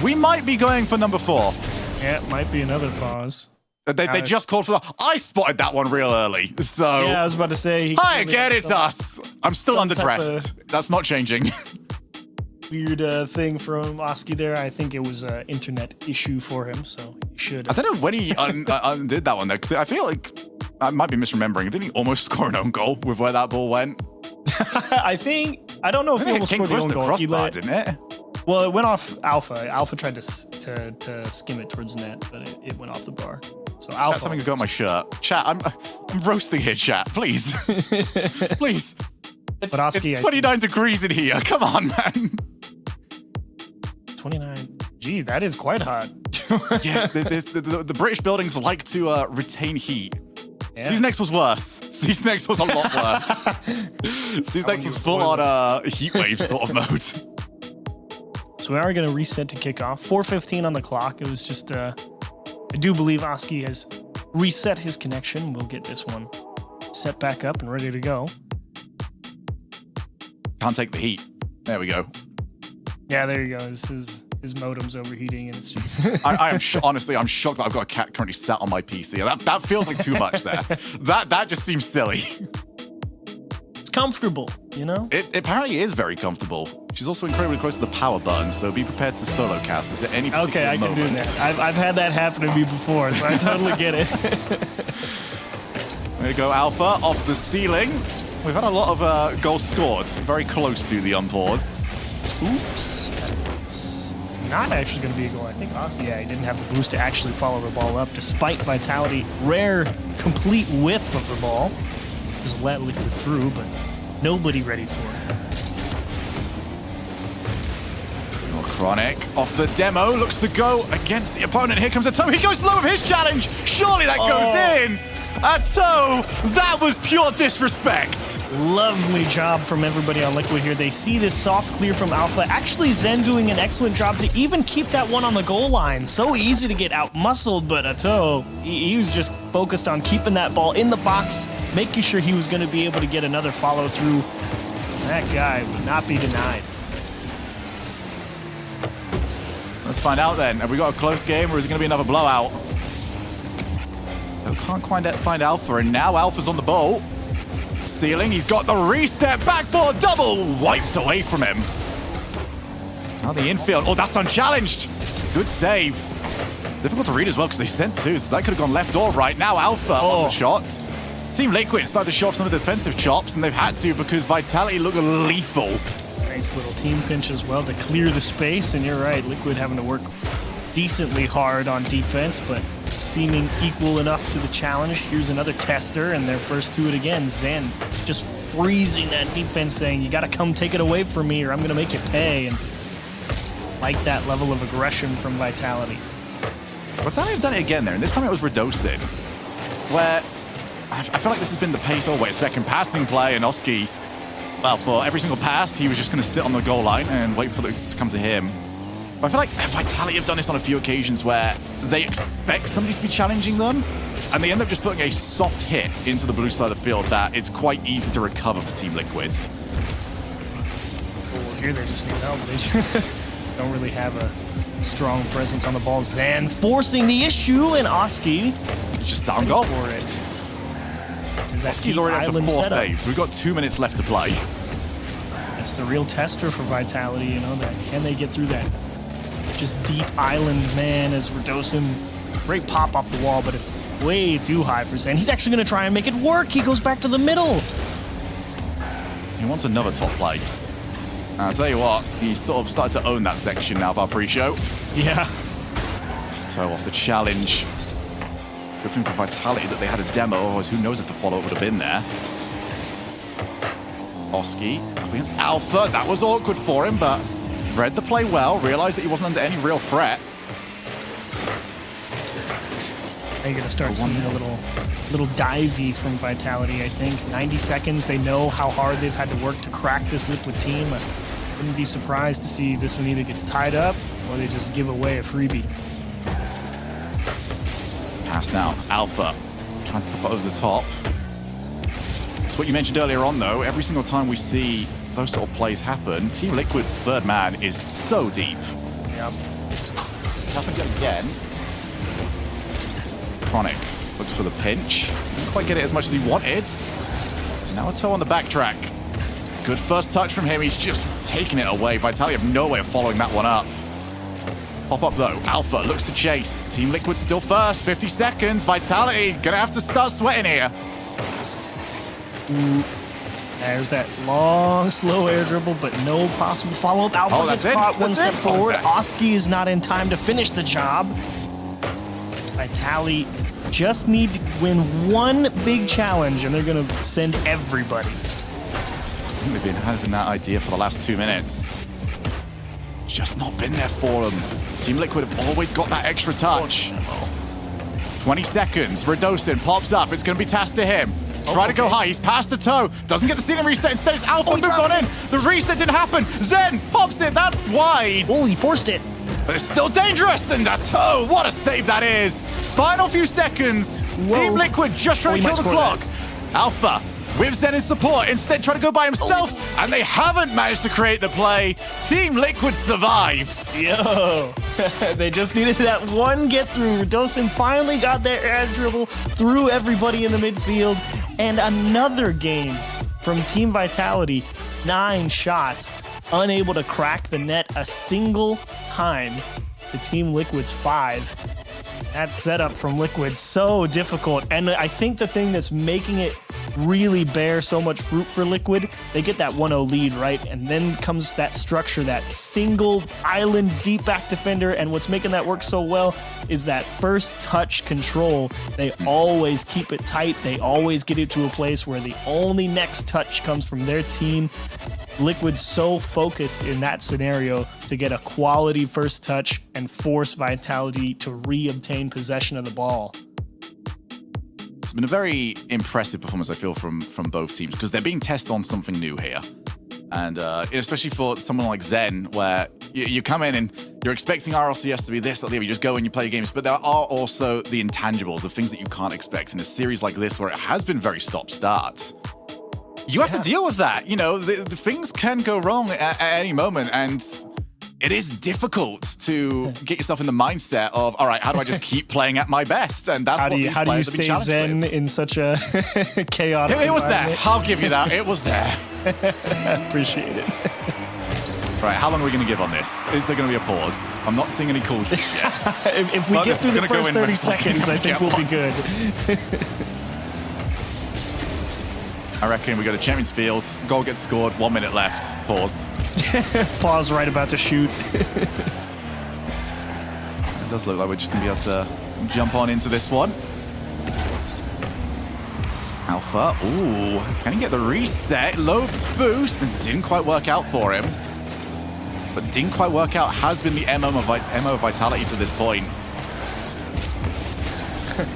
we might be going for number 4. Yeah, it might be another pause. They just called for the... I spotted that one real early, so... Yeah, I was about to say... Hi again, it's us. I'm still underdressed. That's not changing. Weird thing from Oski there. I think it was an internet issue for him, so he should... I don't know when he undid that one, though, because I feel like... I might be misremembering. Didn't he almost score an own goal with where that ball went? I don't know if he almost scored the own goal. Crossbar, didn't it? Well, it went off Alpha. Alpha tried to skim it towards net, but it went off the bar. So Alpha. Chat's having a go at my shirt. Chat, I'm roasting here, chat. Please. Please. It's 29 degrees in here. Come on, man. 29. Gee, that is quite hot. Yeah, the British buildings like to retain heat. Yeah. Season X was worse. Season X was a lot worse. Season X was full on heat wave sort of mode. So we are going to reset to kick off. 4:15 on the clock. It was just, I do believe Oski has reset his connection. We'll get this one set back up and ready to go. Can't take the heat. There we go. Yeah, there you go. His modem's overheating, and it's just. I am honestly, I'm shocked that I've got a cat currently sat on my PC. That feels like too much there. That just seems silly. It's comfortable, you know? It apparently is very comfortable. She's also incredibly close to the power button, so be prepared to solo cast this at any particular Okay, I can moment. do that. I've had that happen to me before, so I totally get it. There you go, Alpha, off the ceiling. We've had a lot of goals scored, very close to the unpause. Oops. Not actually going to be a goal. I think Oski, he didn't have the boost to actually follow the ball up, despite Vitality. Rare, complete whiff of the ball. Just let Liquid through, but nobody ready for it. Chronic off the demo, looks to go against the opponent. Here comes a toe. He goes low with his challenge. Surely that goes in. A toe. That was pure disrespect. Lovely job from everybody on Liquid here. They see this soft clear from Alpha. Actually, Zen doing an excellent job to even keep that one on the goal line. So easy to get out-muscled, but Ato, he was just focused on keeping that ball in the box, making sure he was going to be able to get another follow-through. That guy would not be denied. Let's find out then. Have we got a close game, or is it going to be another blowout? Can't quite find Alpha, and now Alpha's on the ball. Ceiling, he's got the reset, backboard double, wiped away from him. Now the infield, oh, that's unchallenged. Good save. Difficult to read as well, because they sent two, so that could have gone left or right. Now Alpha on the shot. Team Liquid started to show off some of the defensive chops, and they've had to because Vitality look lethal. Nice little team pinch as well to clear the space, and you're right, Liquid having to work decently hard on defense, but seeming equal enough to the challenge. Here's another tester, and they're first to it again. Zen just freezing that defense, saying, you gotta come take it away from me or I'm gonna make you pay, and like that level of aggression from Vitality. Vitality have done it again there, and this time it was Redosin, where I feel like this has been the pace all the way. Second passing play, and Oski, well, for every single pass, he was just gonna sit on the goal line and wait for it to come to him. But I feel like Vitality have done this on a few occasions where they expect somebody to be challenging them, and they end up just putting a soft hit into the blue side of the field that it's quite easy to recover for Team Liquid. Well, here they just need help. They don't really have a strong presence on the ball. Zan forcing the issue, and Oski just down goal for it. Oski's already up to 4 saves. We've got 2 minutes left to play. That's the real tester for Vitality, you know, that can they get through that just deep island, man, as Redosin. Great pop off the wall, but it's way too high for Zen. He's actually going to try and make it work. He goes back to the middle. He wants another top play. I'll tell you what, he's sort of started to own that section now of our pre-show. Yeah. Toe off the challenge. Good thing for Vitality that they had a demo, otherwise who knows if the follow-up would have been there. Oski up against Alpha. That was awkward for him, but read the play well, realized that he wasn't under any real threat. They're going to start seeing a little divey from Vitality, I think. 90 seconds, they know how hard they've had to work to crack this Liquid team. I wouldn't be surprised to see this one either gets tied up or they just give away a freebie. Pass now, Alpha trying to pop it over the top. It's what you mentioned earlier on, though. Every single time we see those sort of plays happen, Team Liquid's third man is so deep. Yep. Happened yet again. Chronic looks for the pinch. Didn't quite get it as much as he wanted. Now a toe on the backtrack. Good first touch from him. He's just taking it away. Vitality have no way of following that one up. Pop up though. Alpha looks to chase. Team Liquid still first. 50 seconds. Vitality gonna have to start sweating here. There's that long, slow air dribble, but no possible follow-up. Alpha gets caught one step forward. Oski is not in time to finish the job. Vitality just need to win one big challenge, and they're going to send everybody. I think they've been having that idea for the last 2 minutes. Just not been there for them. Team Liquid have always got that extra touch. 20 seconds. Radosin pops up. It's going to be tasked to him. Try to go high. He's past the toe. Doesn't get the ceiling reset. Instead, it's Alpha moved on in. The reset didn't happen. Zen pops it. That's wide. Oh, he forced it. But it's still dangerous. And a toe. What a save that is. Final few seconds. Whoa. Team Liquid just trying to kill the clock. Alpha with Zen in support. Instead, trying to go by himself. And they haven't managed to create the play. Team Liquid survive. Yo. They just needed that one get through. Radosin finally got their air dribble through everybody in the midfield. And another game from Team Vitality. 9 shots. Unable to crack the net a single time. The Team Liquid's 5. That setup from Liquid so difficult. And I think the thing that's making it really bear so much fruit for Liquid, they get that 1-0 lead, right? And then comes that structure, that single island deep back defender. And what's making that work so well is that first touch control. They always keep it tight. They always get it to a place where the only next touch comes from their team. Liquid's so focused in that scenario to get a quality first touch and force Vitality to re-obtain possession of the ball. It's been a very impressive performance, I feel, from both teams, because they're being tested on something new here. And especially for someone like Zen, where you come in and you're expecting RLCS to be this, that, the other. You just go and you play games. But there are also the intangibles, the things that you can't expect in a series like this, where it has been very stop-start. You have to deal with that. You know, the things can go wrong at any moment, and it is difficult to get yourself in the mindset of, all right, how do I just keep playing at my best? And that's what these players have been challenged with. How do you stay zen in such a chaotic It was there. I'll give you that. It was there. Appreciate it. Right, how long are we going to give on this? Is there going to be a pause? I'm not seeing any calls yet. If we get through the first 30 seconds, I think we'll be good. I reckon we go to Champions Field, goal gets scored, 1 minute left, pause. Pause right about to shoot. It does look like we're just going to be able to jump on into this one. Alpha, ooh, can he get the reset? Low boost, and didn't quite work out for him. But didn't quite work out has been the MO of Vitality to this point.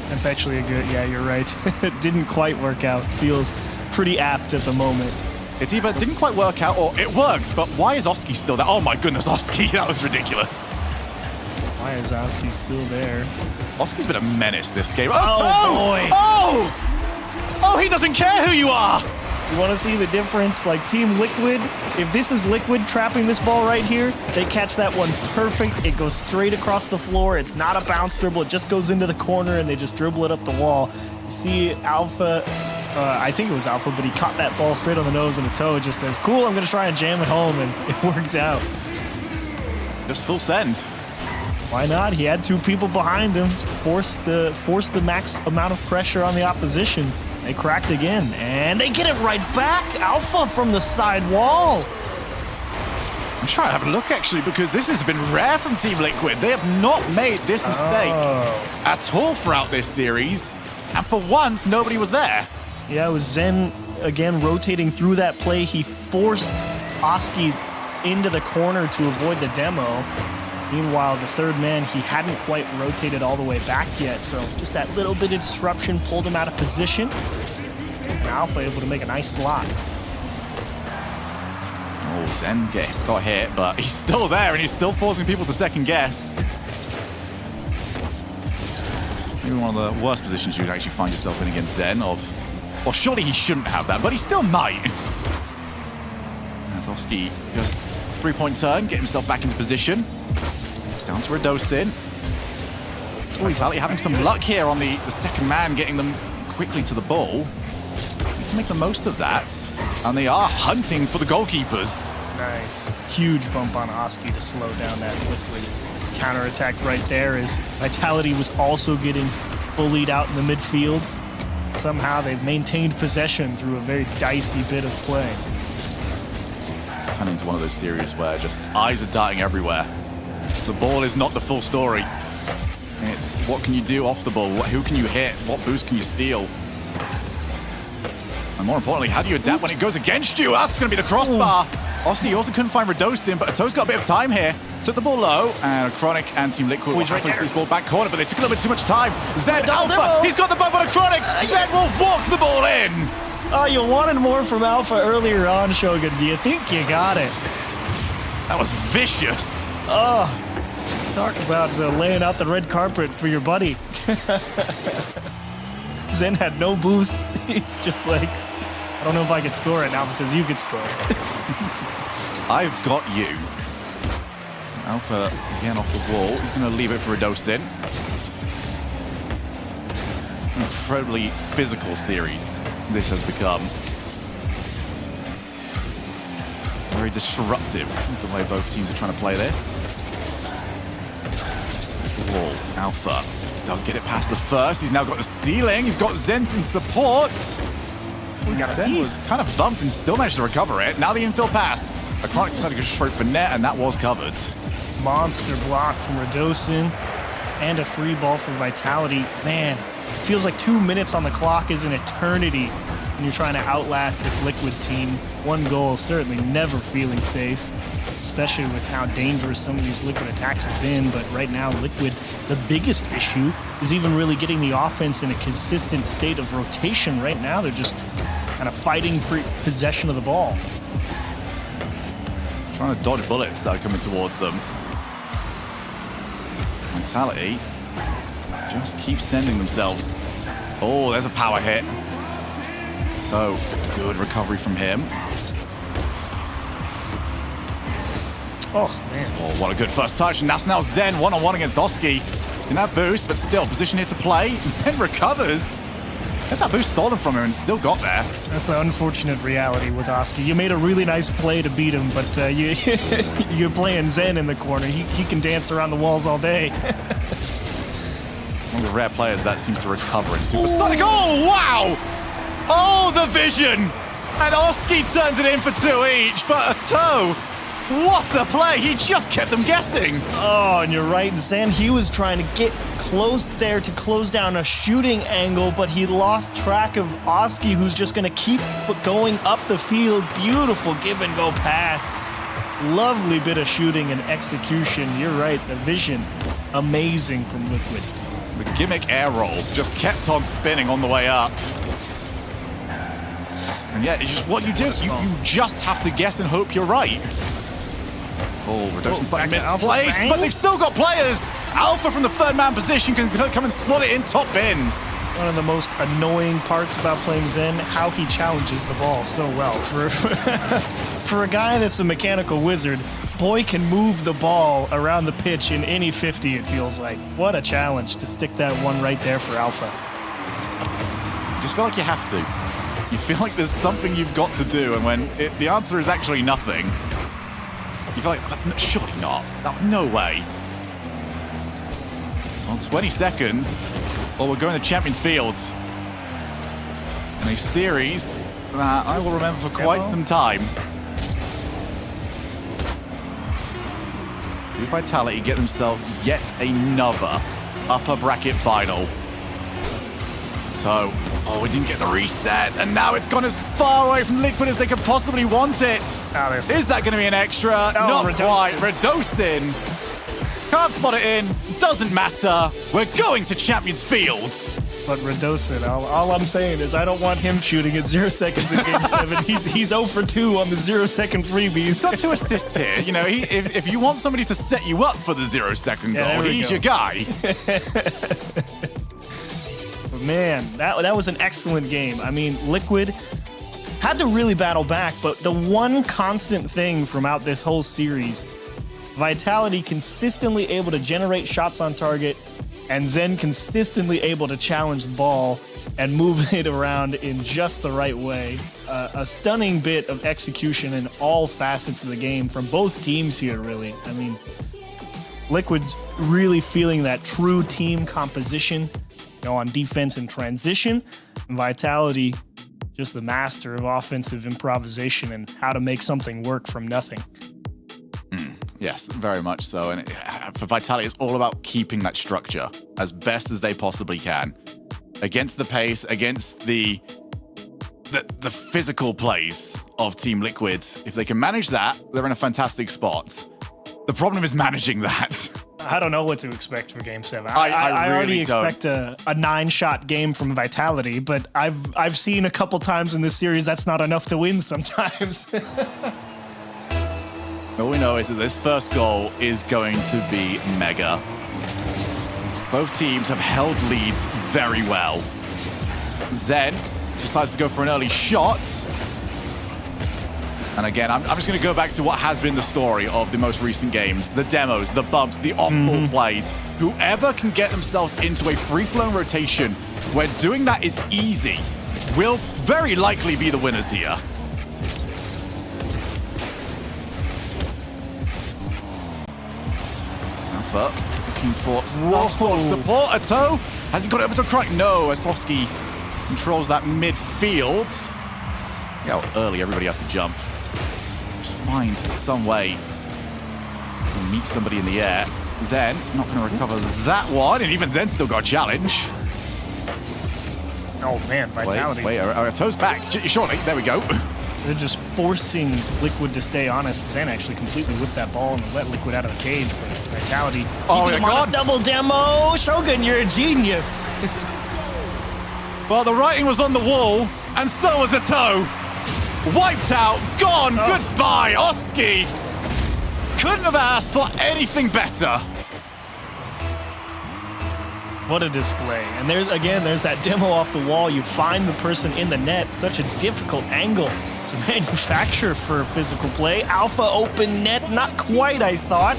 That's actually a good, yeah, you're right. It didn't quite work out. Feels pretty apt at the moment. It either didn't quite work out or it worked, but why is Oski still there? Oh my goodness, Oski, that was ridiculous. Why is Oski still there? Oski's been a menace this game. Oh boy! Oh, he doesn't care who you are! You want to see the difference? Like Team Liquid, if this is Liquid trapping this ball right here, they catch that one perfect. It goes straight across the floor. It's not a bounce dribble. It just goes into the corner and they just dribble it up the wall. You see Alpha, I think it was Alpha, but he caught that ball straight on the nose and the toe. It just says, cool, I'm going to try and jam it home, and it worked out. Just full send. Why not? He had 2 people behind him. Force the max amount of pressure on the opposition. They cracked again, and they get it right back. Alpha from the side wall. I'm trying to have a look, actually, because this has been rare from Team Liquid. They have not made this mistake at all throughout this series. And for once, nobody was there. Yeah, it was Zen, again, rotating through that play. He forced Oski into the corner to avoid the demo. Meanwhile, the third man, he hadn't quite rotated all the way back yet, so just that little bit of disruption pulled him out of position. And Alpha able to make a nice slot. Oh, Zen got hit, but he's still there, and he's still forcing people to second guess. Maybe one of the worst positions you would actually find yourself in against Zen. Well, surely he shouldn't have that, but he still might. As Oski just 3-point turn, get himself back into position. Down to Radosin. Vitality having some luck here on the second man, getting them quickly to the ball. Need to make the most of that. And they are hunting for the goalkeepers. Nice. Huge bump on Oski to slow down that Liquid counterattack right there, as Vitality was also getting bullied out in the midfield. Somehow they've maintained possession through a very dicey bit of play. It's turned into one of those series where just eyes are darting everywhere. The ball is not the full story. It's what can you do off the ball? Who can you hit? What boost can you steal? And more importantly, how do you adapt when it goes against you? That's going to be the crossbar. Oski also couldn't find Radostin, but Ato's got a bit of time here. Took the ball low, and Chronic and Team Liquid will happily see this ball back corner, but they took a little bit too much time. Zed Alpha, he's got the bump on a Chronic. Zed will walk the ball in. Oh, you wanted more from Alpha earlier on, Shogun. Do you think you got it? That was vicious. Oh, talk about laying out the red carpet for your buddy. Zen had no boosts. He's just like, I don't know if I could score it. Alpha says you could score it. I've got you. Alpha again off the wall. He's going to leave it for Radostin. Incredibly physical series this has become. Very disruptive the way both teams are trying to play this. Wall, Alpha does get it past the first. He's now got the ceiling. He's got Zent in support. Zen was kind of bumped and still managed to recover it. Now the infill pass. A Chronic decided to go straight for net, and that was covered. Monster block from Radostin and a free ball for Vitality. Man, it feels like 2 minutes on the clock is an eternity when you're trying to outlast this Liquid team. One goal, certainly never feeling safe, especially with how dangerous some of these Liquid attacks have been. But right now, Liquid, the biggest issue is even really getting the offense in a consistent state of rotation. Right now, they're just kind of fighting for possession of the ball. Trying to dodge bullets that are coming towards them. Vitality just keeps sending themselves. Oh, there's a power hit. So, good recovery from him. Oh, man. Oh, what a good first touch. And that's now Zen one-on-one against Oski. In that boost, but still position here to play. Zen recovers. Had that boost stolen from him and still got there. That's the unfortunate reality with Oski. You made a really nice play to beat him, but you're playing Zen in the corner. He can dance around the walls all day. One of the rare players that seems to recover in Supersonic. Oh, wow! Oh, the vision! And Oski turns it in for 2 each, but Ato, what a play! He just kept them guessing. Oh, and you're right, Zen. He was trying to get close there to close down a shooting angle, but he lost track of Oski, who's just going to keep going up the field. Beautiful give and go pass. Lovely bit of shooting and execution. You're right, the vision, amazing from Liquid. The gimmick air roll just kept on spinning on the way up. And yeah, it's just what you do. You just have to guess and hope you're right. Oh, Radostin's slightly misplaced, but they've still got players. Alpha from the third man position can come and slot it in top bins. One of the most annoying parts about playing Zen, how he challenges the ball so well. For a guy that's a mechanical wizard, boy can move the ball around the pitch in any 50, it feels like. What a challenge to stick that one right there for Alpha. You just feel like you have to. You feel like there's something you've got to do, and when the answer is actually nothing, you feel like, surely not. No way. Well, 20 seconds, or we're going to Champions Field. In a series that I will remember for quite some time. Do Vitality get themselves yet another upper bracket final. So, oh, we didn't get the reset, and now it's gone as far away from Liquid as they could possibly want it. Is that going to be an extra? Not quite. Radostin can't slot it in. Doesn't matter. We're going to Champions Field. But Radostin, all I'm saying is I don't want him shooting at 0 seconds in Game 7. He's 0 for 2 on the 0-second freebies. He's got 2 assists here. You know, if you want somebody to set you up for the 0-second goal, he's your guy. Man, that was an excellent game. I mean, Liquid had to really battle back, but the one constant thing throughout this whole series, Vitality consistently able to generate shots on target, and Zen consistently able to challenge the ball and move it around in just the right way. A stunning bit of execution in all facets of the game from both teams here, really. I mean, Liquid's really feeling that true team composition, on defense and transition. And Vitality, just the master of offensive improvisation and how to make something work from nothing. Yes, very much so. And for Vitality, it's all about keeping that structure as best as they possibly can. Against the pace, against the physical plays of Team Liquid. If they can manage that, they're in a fantastic spot. The problem is managing that. I don't know what to expect for Game 7. I I already really don't. expect a 9-shot game from Vitality, but I've seen a couple times in this series that's not enough to win sometimes. All we know is that this first goal is going to be mega. Both teams have held leads very well. Zen decides to go for an early shot. And again, I'm just going to go back to what has been the story of the most recent games. The demos, the bumps, the off-ball plays. Whoever can get themselves into a free-flowing rotation where doing that is easy will very likely be the winners here. Alpha looking for some support. Ato, has he got it over to Kruk? No, Asofsky controls that midfield. Look how early everybody has to jump. Just find some way to meet somebody in the air. Zen not going to recover that one, and even then still got a challenge. Oh man, Vitality. Wait, Ato's back. Surely, there we go. They're just forcing Liquid to stay honest. Zen actually completely whipped that ball and let Liquid out of the cage, but Vitality. Oh my God. Double demo. Shogun, you're a genius. Well, the writing was on the wall, and so was Ato. Wiped out, gone, goodbye, Oski. Couldn't have asked for anything better. What a display. And there's that demo off the wall. You find the person in the net. Such a difficult angle to manufacture for physical play. Alpha open net, not quite, I thought.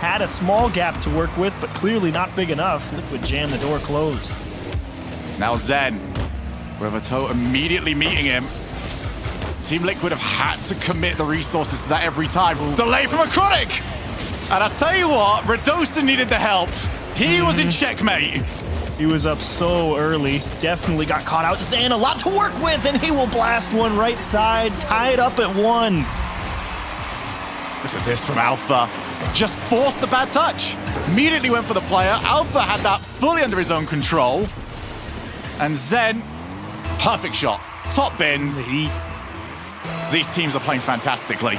Had a small gap to work with, but clearly not big enough. Liquid jam the door closed. Now Zen, with Ato immediately meeting him. Team Liquid have had to commit the resources to that every time. Delay from a Chronic! And I tell you what, Radosa needed the help. He was in checkmate. He was up so early. Definitely got caught out. Zen, a lot to work with, and he will blast one right side. Tie it up at 1. Look at this from Alpha. Just forced the bad touch. Immediately went for the player. Alpha had that fully under his own control. And Zen, perfect shot. Top bins. These teams are playing fantastically.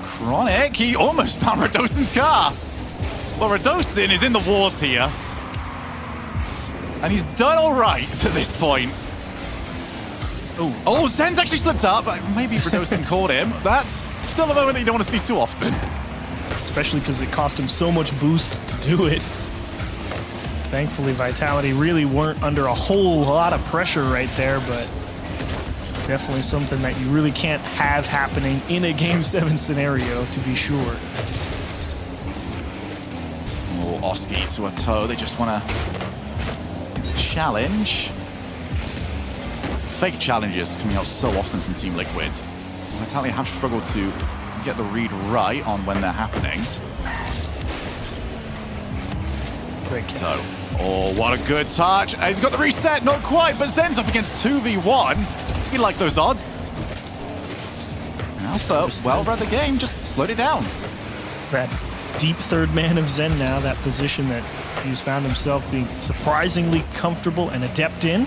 Chronic, he almost found Radosin's car. Well, Radosin is in the wars here. And he's done all right to this point. Oh, Zen's actually slipped up. Maybe Radosin caught him. That's still a moment that you don't want to see too often. Especially because it cost him so much boost to do it. Thankfully, Vitality really weren't under a whole lot of pressure right there, but definitely something that you really can't have happening in a Game 7 scenario, to be sure. Oh, Oski to Ato. They just want to challenge. Fake challenges coming out so often from Team Liquid. Vitality have struggled to get the read right on when they're happening. Great catch. So, oh, what a good touch. He's got the reset, not quite, but Zen's up against 2v1. You like those odds. Alpha, well read the game, just slowed it down. It's that deep third man of Zen now, that position that he's found himself being surprisingly comfortable and adept in.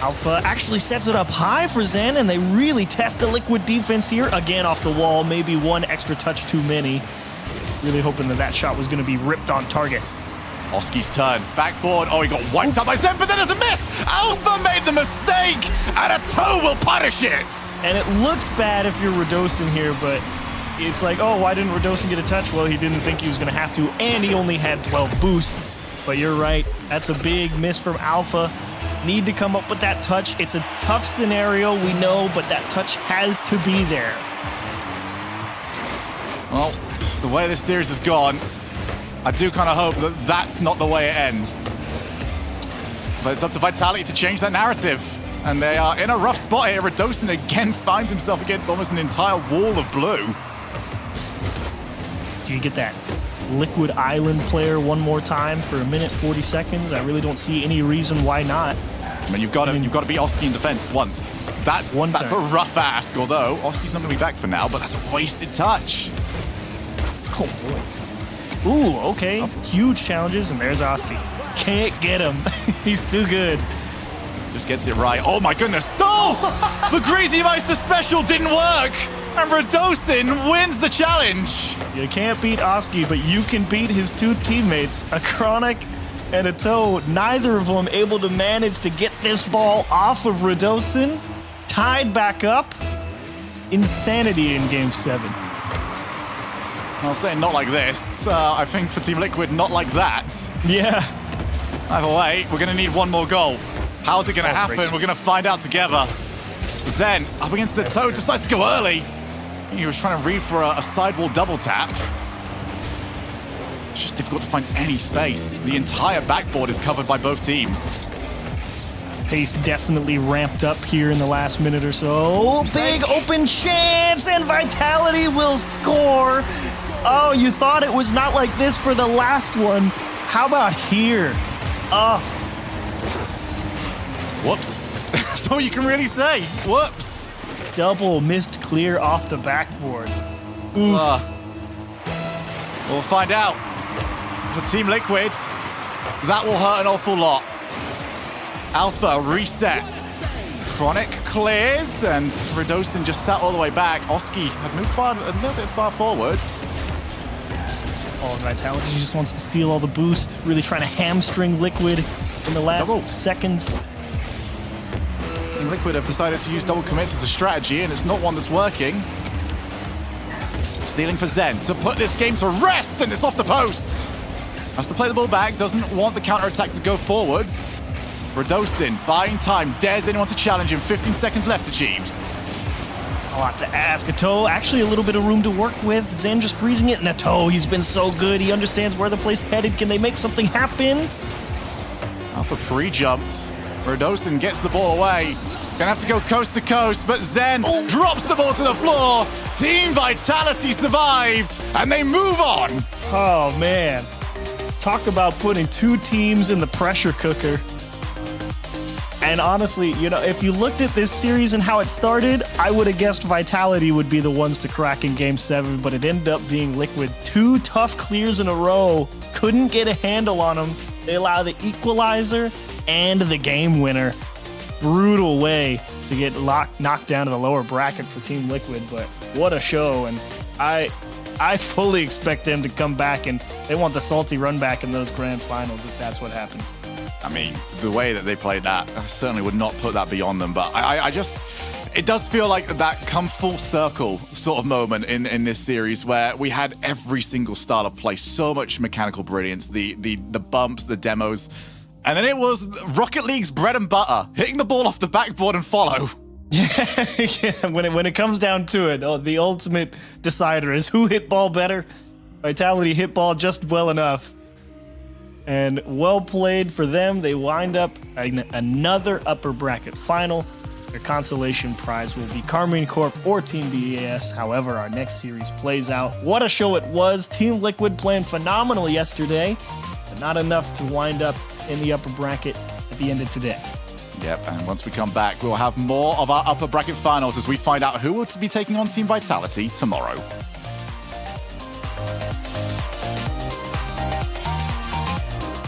Alpha actually sets it up high for Zen, and they really test the Liquid defense here. Again, off the wall, maybe one extra touch too many. Really hoping that shot was going to be ripped on target. Oski's turn, backboard. Oh, he got wiped out by Zen, but then there's a miss. Alpha made the mistake, and Ato will punish it. And it looks bad if you're Radosin here, but it's like, oh, why didn't Radosin get a touch? Well, he didn't think he was going to have to, and he only had 12 boost. But you're right, that's a big miss from Alpha. Need to come up with that touch. It's a tough scenario, we know, but that touch has to be there. Well, the way this series has gone, I do kind of hope that that's not the way it ends. But it's up to Vitality to change that narrative. And they are in a rough spot here. Radosin again finds himself against almost an entire wall of blue. Do you get that Liquid Island player one more time for 1 minute 40 seconds? I really don't see any reason why not. I mean, you've got to beat Oski in defense once. That's One a turn. rough ask, although Oski's not going to be back for now, but that's a wasted touch. Oh, boy. Ooh, okay. Huge challenges, and there's Oski. Can't get him. He's too good. Just gets it right. Oh my goodness. No! The Greasy Meister special didn't work! And Radosin wins the challenge! You can't beat Oski, but you can beat his two teammates, a Chronic and a Toe. Neither of them able to manage to get this ball off of Radosin. Tied back up. Insanity in Game 7. I'll say not like this. I think for Team Liquid, not like that. Yeah. Either way, we're going to need one more goal. How's it going to happen? great. We're going to find out together. Zen, up against the Toad, decides to go early. He was trying to read for a sidewall double tap. It's just difficult to find any space. The entire backboard is covered by both teams. Pace definitely ramped up here in the last minute or so. Big open chance, and Vitality will score. Oh, you thought it was not like this for the last one. How about here? Oh. Whoops. That's all you can really say. Whoops. Double missed clear off the backboard. We'll find out. For Team Liquid, that will hurt an awful lot. Alpha reset. Chronic clears, and Radosin just sat all the way back. Oski had moved a little bit far forwards. Oh, Vitality just wants to steal all the boost. Really trying to hamstring Liquid in the last seconds. Team Liquid have decided to use double commits as a strategy, and it's not one that's working. Stealing for Zen to put this game to rest, and it's off the post. Has to play the ball back, doesn't want the counter-attack to go forwards. Radosin buying time, dares anyone to challenge him. 15 seconds left, achieves. A lot to ask. Toe, actually a little bit of room to work with. Zen just freezing it. Toe, he's been so good. He understands where the play's headed. Can they make something happen? Alpha pre-jumped. Radosin gets the ball away. Gonna have to go coast to coast, but Zen drops the ball to the floor. Team Vitality survived, and they move on. Oh, man. Talk about putting two teams in the pressure cooker. And honestly, you know, if you looked at this series and how it started, I would have guessed Vitality would be the ones to crack in Game 7, but it ended up being Liquid. Two tough clears in a row. Couldn't get a handle on them. They allow the equalizer and the game winner. Brutal way to get knocked down to the lower bracket for Team Liquid, but what a show. And I fully expect them to come back, and they want the salty run back in those grand finals if that's what happens. I mean, the way that they played that, I certainly would not put that beyond them, but I just, it does feel like that come full circle sort of moment in this series where we had every single style of play, so much mechanical brilliance, the bumps, the demos, and then it was Rocket League's bread and butter, hitting the ball off the backboard and follow. Yeah, when it comes down to it, the ultimate decider is who hit ball better. Vitality hit ball just well enough. And well played for them. They wind up another upper bracket final. Their consolation prize will be Carmine Corp or Team BAS, however our next series plays out. What a show it was. Team Liquid playing phenomenal yesterday, but not enough to wind up in the upper bracket at the end of today. Yep, and once we come back, we'll have more of our upper bracket finals as we find out who will be taking on Team Vitality tomorrow.